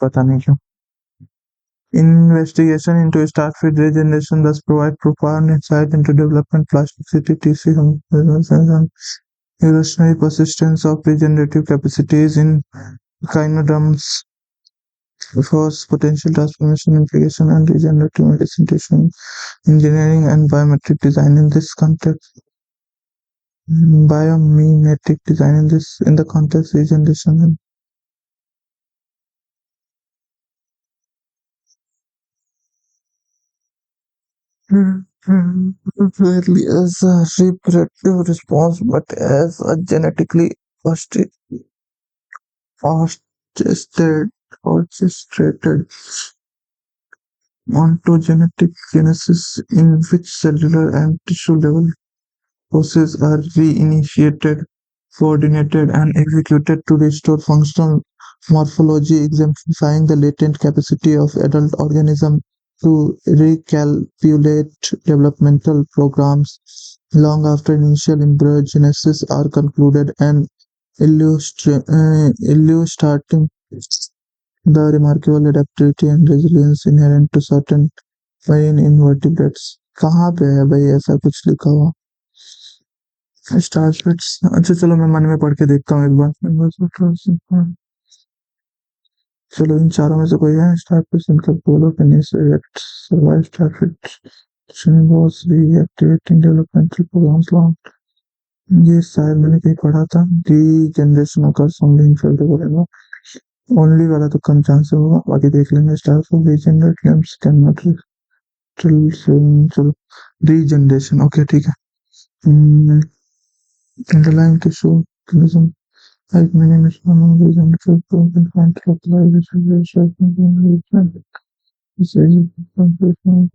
पता नहीं क्यों. Investigation into starfish regeneration thus provide profound insight into development, plasticity, tissue and evolutionary persistence of regenerative capacities in echinoderms, force potential transformation implication and regenerative medicine, tissue engineering and biometric design. In this context, Biomimetic design in the context regeneration rarely as a reproductive response, but as a genetically orchestra- orchestrated, orchestrated ontogenetic genesis in which cellular and tissue level processes are reinitiated, coordinated, and executed to restore functional morphology, exemplifying the latent capacity of adult organisms to recalculate developmental programs long after initial embryogenesis are concluded and illustrating the remarkable adaptivity and resilience inherent to certain marine invertebrates. कहाँ पे है भाई ऐसा कुछ लिखा हुआ? स्टारफिट्स, अच्छा चलो मैं मन में पढ़ के देखता हूँ एक बार। चलो इन चारों में से कोई है स्टारफिश इनका बोलो कि नहीं survive starfish was reactivating developmental programs long ये शायद मैंने कहीं पढ़ा था रीजनरेशन ऑकर समथिंग फील्ड बोलेगा ओनली वाला तो कम चांस होगा बाकी देख लेंगे starfish regenerate limbs can not चलो रीजनरेशन ओके ठीक है underlying tissue mechanism like many misnomers and proven find localization ratio and this is confirmation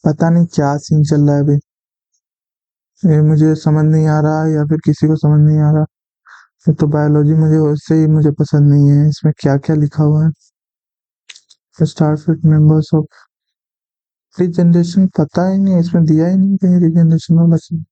पता नहीं क्या सीन चल रहा है अभी ये मुझे समझ नहीं आ रहा या फिर किसी को समझ नहीं आ रहा ये तो बायोलॉजी मुझे वैसे ही मुझे पसंद नहीं है इसमें क्या क्या लिखा हुआ है स्टारफिट मेंबर्स ऑफ रीजनरेशन पता ही नहीं इसमें दिया ही नहीं कहीं रीजनरेशन वाला सीन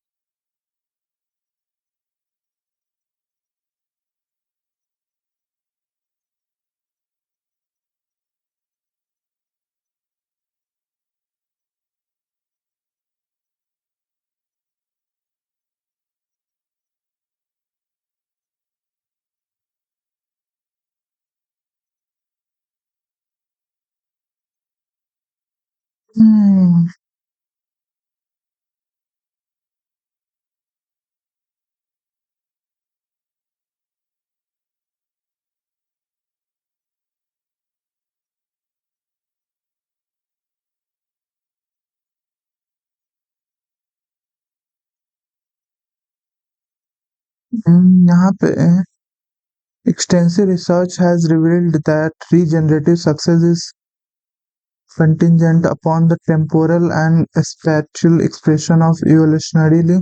हम्म, यहाँ पे extensive research has revealed that regenerative success is contingent upon the temporal and spatial expression of evolutionarily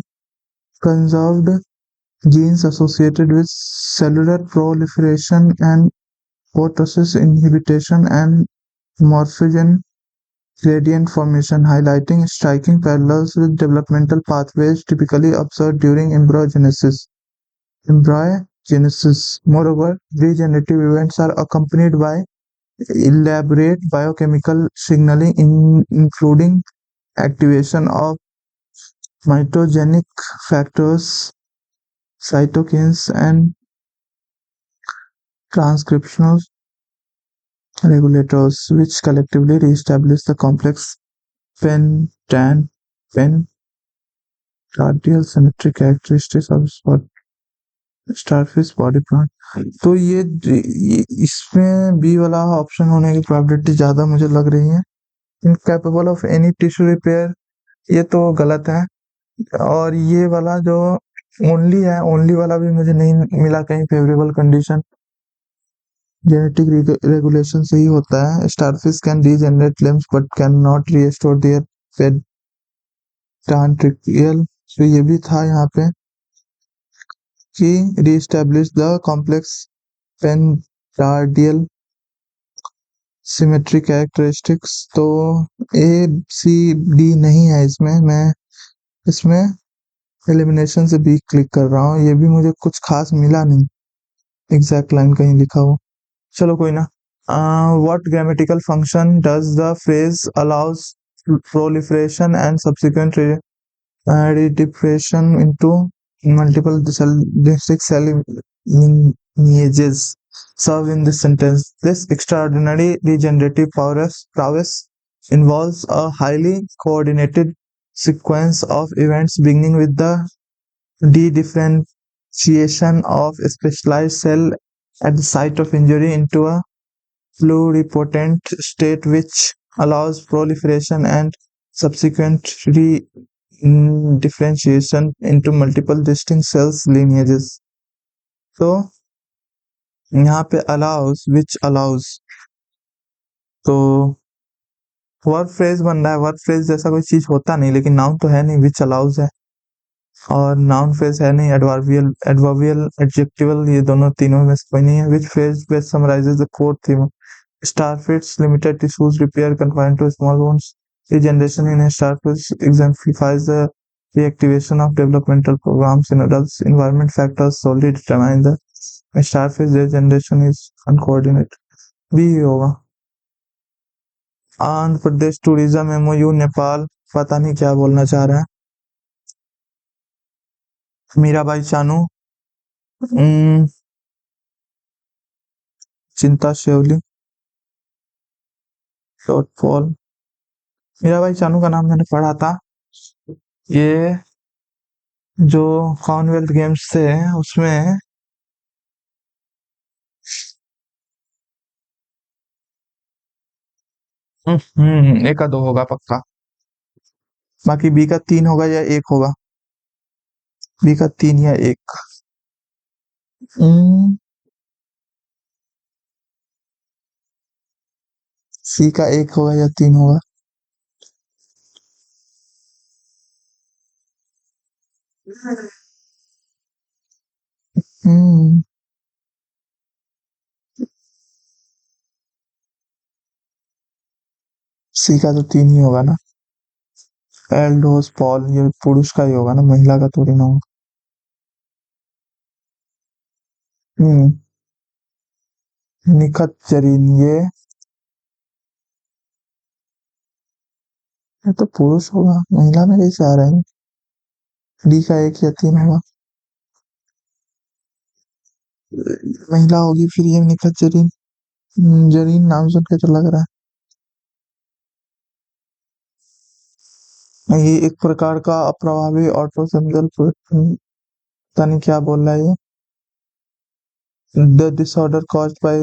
conserved genes associated with cellular proliferation and apoptosis inhibition and morphogen gradient formation, highlighting striking parallels with developmental pathways typically observed during embryogenesis. Moreover, regenerative events are accompanied by elaborate biochemical signaling including activation of mitogenic factors, cytokines, and transcriptional regulators, which collectively reestablish the complex pentan pentardial symmetry characteristics of starfish body plan. तो ये इसमें B वाला option होने की probability ज़्यादा मुझे लग रही है incapable of any tissue repair ये तो गलत है और ये वाला जो ओनली है ओनली वाला भी मुझे नहीं मिला कहीं फेवरेबल कंडीशन जेनेटिक रेगुलेशन से ही होता है। Starfish can regenerate limbs but can not restore there पेंटाट्रियल। तो ये भी था यहाँ पे कि re-establish the complex पेंटार्डियल symmetry characteristics. तो ए सी डी नहीं है इसमें, मैं इसमें एलिमिनेशन से बी क्लिक कर रहा हूँ। ये भी मुझे कुछ खास मिला नहीं, एग्जैक्ट लाइन कहीं लिखा हो। चलो कोई ना। What grammatical function does the phrase allows proliferation and subsequent redistribution into multiple distinct cell lineages serve in this sentence? This extraordinary regenerative prowess involves a highly coordinated sequence of events beginning with the de-differentiation of a specialized cell at the site of injury into a pluripotent state which allows proliferation and subsequent differentiation into multiple distinct cells lineages. तो यहाँ पे allows which allows, तो verb phrase बन रहा है। Verb phrase जैसा कोई चीज होता नहीं, लेकिन नाउन तो है नहीं, which allows है, और नाउन फ्रेज है नहीं। एडवर्बियल एडजेक्टिवल ये दोनोों तीनों में से कोई नहीं है। which phrase best summarizes the core theme? Starfish limited tissues repair confined to small wounds. Regeneration in a starfish exemplifies the reactivation of developmental programs in adults. Environment factors solely determine the starfish regeneration is uncoordinated. भी होगा। Andhra Pradesh tourism MOU Nepal, पता नहीं क्या बोलना चाह रहा है। मीराबाई चानू, चिंता शेवली, शॉर्टफॉल। मीराबाई चानू का नाम मैंने पढ़ा था। ये जो कॉमनवेल्थ गेम्स थे उसमें एक का दो होगा पक्का। बाकी बी का 3 होगा या 1 होगा। बी का 3 या 1। सी का 1 होगा या 3 होगा। हम्म सी का तो 3 ही होगा ना। एल्डोस पॉल ये पुरुष का ही होगा ना, महिला का थोड़ी ना होगा। हम्म निखत जरीन ये तो पुरुष होगा, महिला में कैसे आ रहा है। डी का 1 या 3 होगा। महिला होगी फिर ये निखत जरीन। जरीन नाम सुन के तो लग रहा है ये एक प्रकार का अप्रभावी ऑटोसोमल पता नहीं क्या बोल रहा है ये। The disorder caused by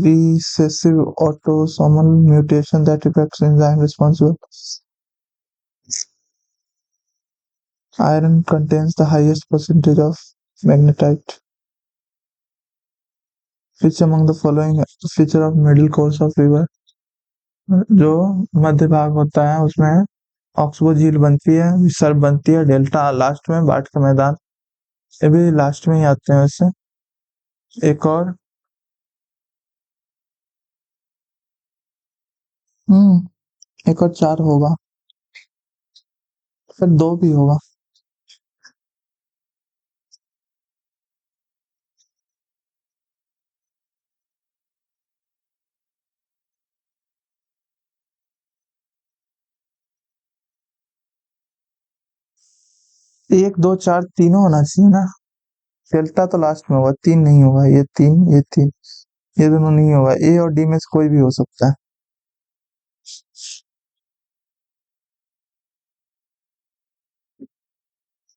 recessive autosomal mutation that affects enzyme responsible. Iron contains the highest percentage of magnetite. Which among the following feature of middle course of river? जो मध्य भाग होता है उसमें ऑक्सबो झील बनती है, विसर्ग बनती है, डेल्टा लास्ट में, बाट का मैदान ये भी लास्ट में ही आते हैं वैसे। एक और एक और 4 होगा, फिर 2 भी होगा। एक 2 4 तीनों होना चाहिए ना। डेल्टा तो लास्ट में होगा, 3 नहीं होगा। ये 3 ये 3 ये दोनों नहीं होगा। ए और डी में से कोई भी हो सकता है।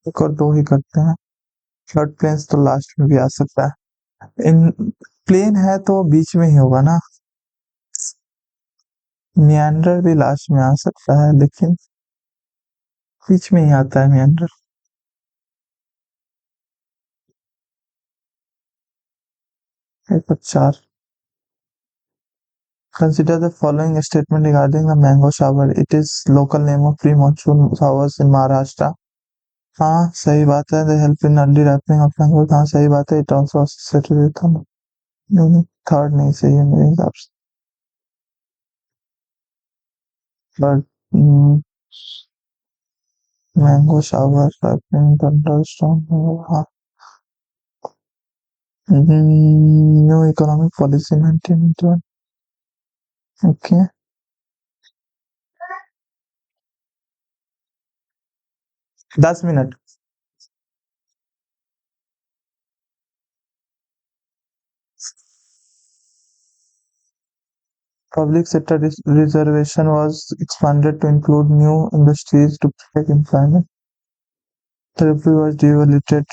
एक और 2 ही करते हैं। थर्ड प्लेन्स तो लास्ट में भी आ सकता है। इन प्लेन है तो बीच में ही होगा ना। मियांडर भी लास्ट में आ सकता है, लेकिन बीच में ही आता है मियांडर। एक और 4 Consider the following statement regarding the mango shower. It is local name of pre-monsoon showers in Maharashtra. हाँ सही बात है. They help in early ripening of mangoes. हाँ सही बात है. It also associated with them. नहीं, थर्ड नहीं सही है मेरे हिसाब से. But mango shower ripening thunderstorm. हाँ. New economic policy 1991. Okay. दस minute. Public sector reservation was expanded to include new industries to protect employment. Therapy was devaluated.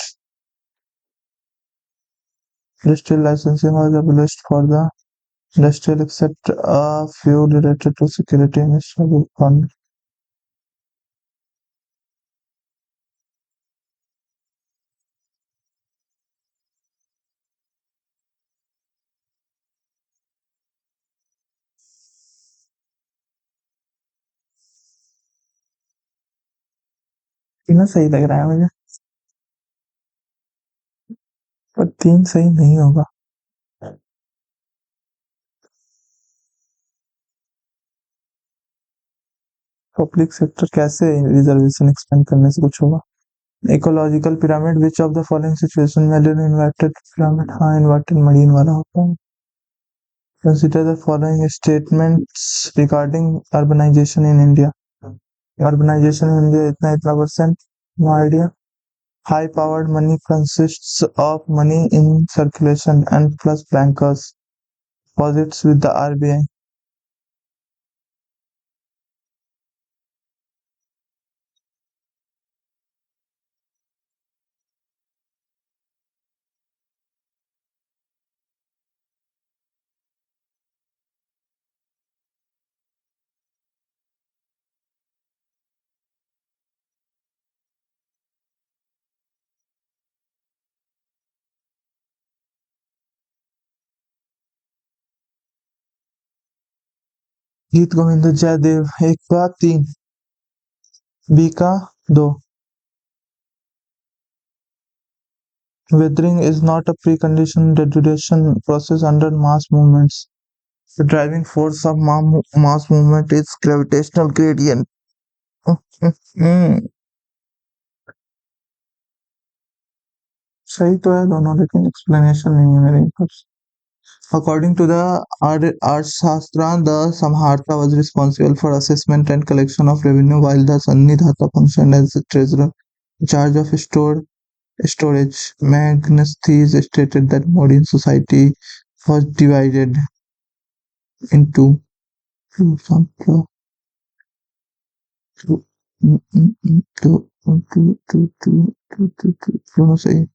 Industrial licensing was abolished for the industrial except a few related to security industrial fund. तीनों सही लग रहा है मुझे, पर तीन सही नहीं होगा. पब्लिक सेक्टर कैसे रिजर्वेशन एक्सपेंड करने से कुछ होगा. Ecological pyramid which of the following situation में इन्वर्टेड पिरामिड. हाँ इन्वर्टेड मरीन वाला होता है. Consider the following statements regarding urbanization in India. Urbanization in India इतना percent? No idea. High-powered money consists of money in circulation and plus bankers. Deposits with the RBI. गीत गोविंद जयदेव. एक का 3, B का 2. Weathering is not a precondition degradation process under mass movements. The driving force of mass movement is gravitational gradient. सही तो है दोनों, लेकिन explanation नहीं है मेरे पास. According to the Arthashastra, the Samharta was responsible for assessment and collection of revenue, while the Sannidhata functioned as the treasurer in charge of storage. Megasthenes stated that modern society was divided into दोनों सही.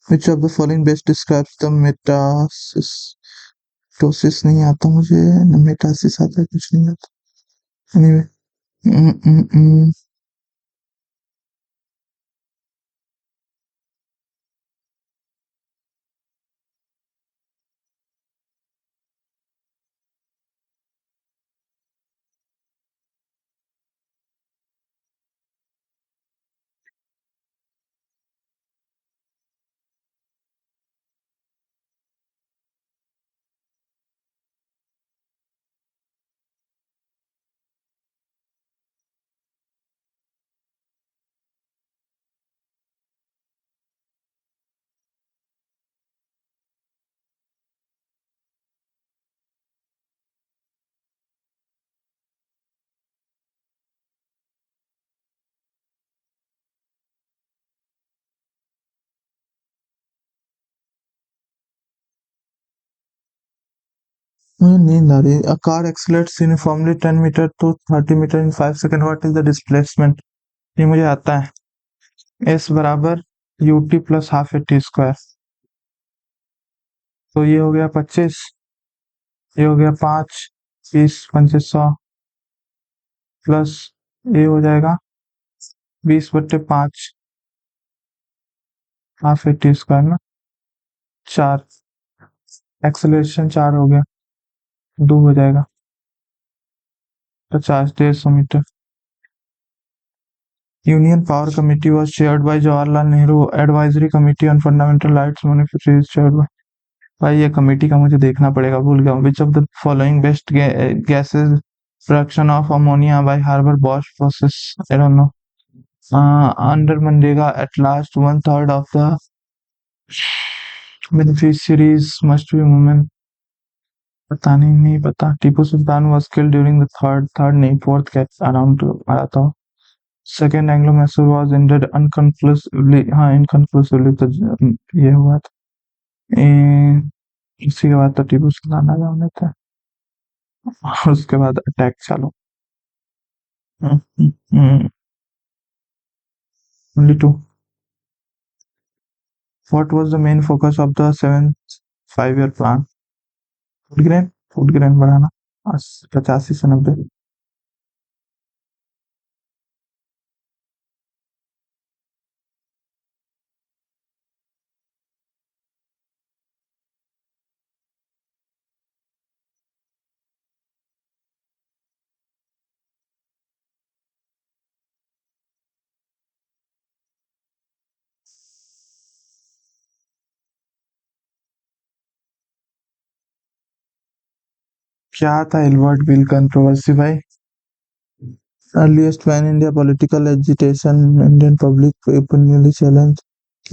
Which of the following best describes the metasis? Ptosis नहीं आता मुझे, न मेटासिस आता है, कुछ नहीं आता. Anyway. मुझे नींद आ रही है. A car accelerates uniformly 10 meter to 30 meter in 5 seconds. What is the displacement? ये मुझे आता है. S बराबर ut plus half A T square. तो ये हो गया 25, ये हो गया 5, 20 पंचे 100 प्लस ये हो जाएगा 20/5 हाफ ए टी स्क्वायर ना 4. एक्सेलरेशन 4 हो गया, 2 हो जाएगा, 50 150 metre. Union Power Committee was chaired by Jawaharlal Nehru Advisory Committee on Fundamental Rights Manifesto is chaired by। भाई ये कमेटी का मुझे देखना पड़ेगा, भूल गया हूँ। Which of the following best gases production of ammonia by Haber Bosch process, I don't know. Under मनरेगा at least 1/3 of the beneficiaries must be women. पता नहीं, नहीं पता। Tipu Sultan was killed during the third नहीं फोर्थ कैच अराउंड आया था। Second Anglo Mysore was ended unconclusively, हाँ inconclusively, तो ये हुआ था। इसी के बाद तो टीपू सुल्तान आ जाने थे, उसके बाद अटैक चालू। Only two. What was the main focus of the seventh 5 year plan? Food grain बढ़ाना 85 से 90। क्या था एल्बर्ट बिल कंट्रोवर्सी भाई? Earliest pan-India political agitation, Indian public openly challenged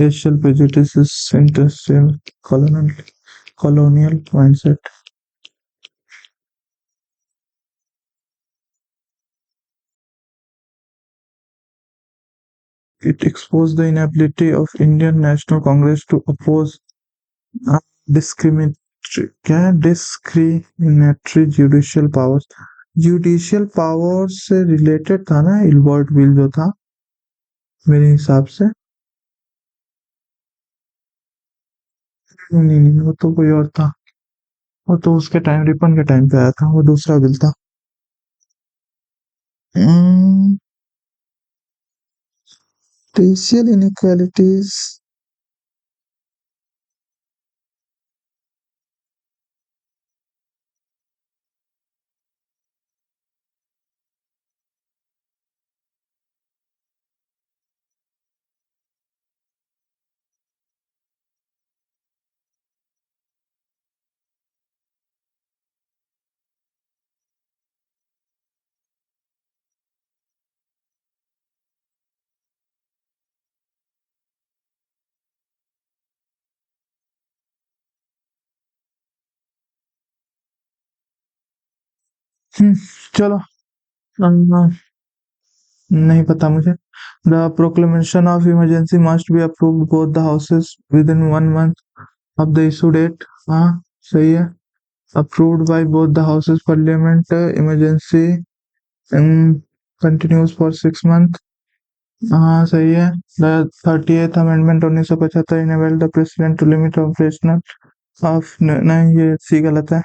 racial prejudices, industrial colonial mindset. It exposed the inability of Indian National Congress to oppose uh, discriminatory discriminatory judicial powers। Judicial power से related था ना Albert bill जो था, मेरे हिसाब से। नहीं नहीं, वो तो कोई और था। वो तो उसके टाइम, रिपन के टाइम पे आया था, वो दूसरा बिल था। Racial inequalities. चलो, नहीं पता मुझे। The proclamation of emergency must be approved both the houses within 1 month of the issue date. हाँ सही है। Approved by both the houses parliament emergency continues for 6 month। हाँ सही है। The 38th amendment 1975 enabled the president to limit operational of, नहीं ये सी गलत है,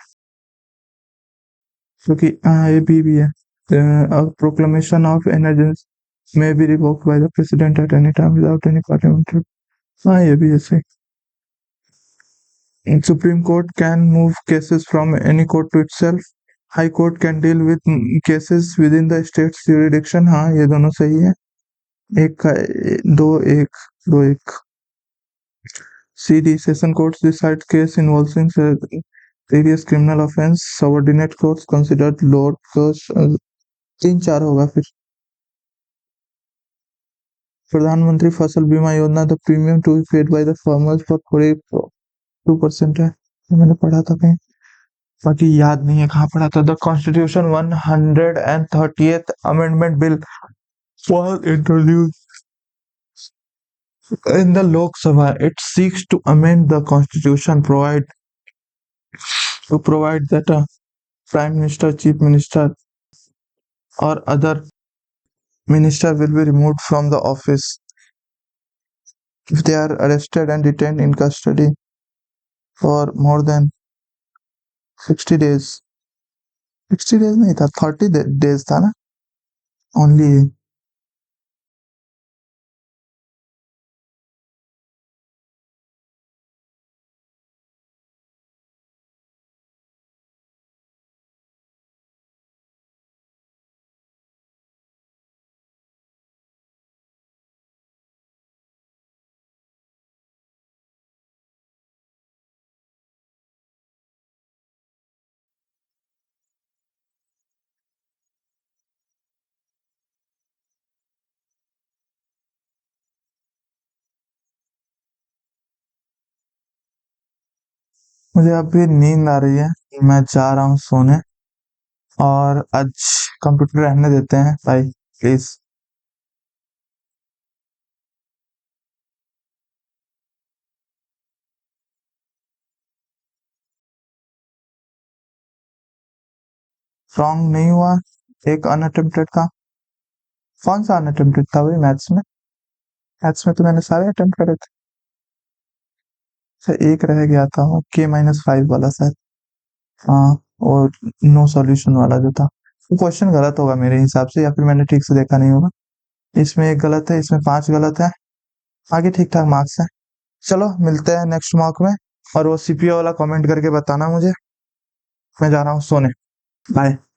क्योंकि हाँ ये बी भी है। Proclamation of emergency may be revoked by the president at any time without any parliamentary। हाँ ये भी है सही। Supreme Court can move cases from any court to itself। High Court can deal with cases within the state's jurisdiction। हाँ ये दोनों सही है। एक का दो एक, दो एक। CD session courts decide case involving serious criminal offense। Subordinate courts considered lower courts। 3 4 होगा फिर। प्रधानमंत्री Fasal Bima Yojana the premium to be paid by the farmers for 42% है, ये मैंने पढ़ा था कहीं, बाकी याद नहीं है कहाँ पढ़ा था। The constitution 130th amendment bill was introduced in the Lok Sabha। It seeks to amend the constitution provide that a prime minister, chief minister or other minister will be removed from the office if they are arrested and detained in custody for more than 60 days। 60 days नहीं था, 30 days था ना only. मुझे अभी नींद आ रही है, मैं जा रहा हूँ सोने। और आज कंप्यूटर रहने देते हैं भाई, प्लीज। रॉन्ग नहीं हुआ, एक अनअटेम्प्टेड था। कौन सा अनअटेम्प्टेड था भाई मैथ्स में? मैथ्स में तो मैंने सारे अटेम्प्ट करे थे। अच्छा, एक रह गया था, K-5 वाला शायद। हाँ, और नो सॉल्यूशन वाला जो था। वो क्वेश्चन गलत होगा मेरे हिसाब से, या फिर मैंने ठीक से देखा नहीं होगा। इसमें एक गलत है, इसमें 5 गलत है। आगे ठीक ठाक मार्क्स है। चलो मिलते हैं नेक्स्ट मार्क में। और वो सीपीओ वाला कमेंट करके बताना मुझे। मैं जा रहा हूँ सोने। बाय।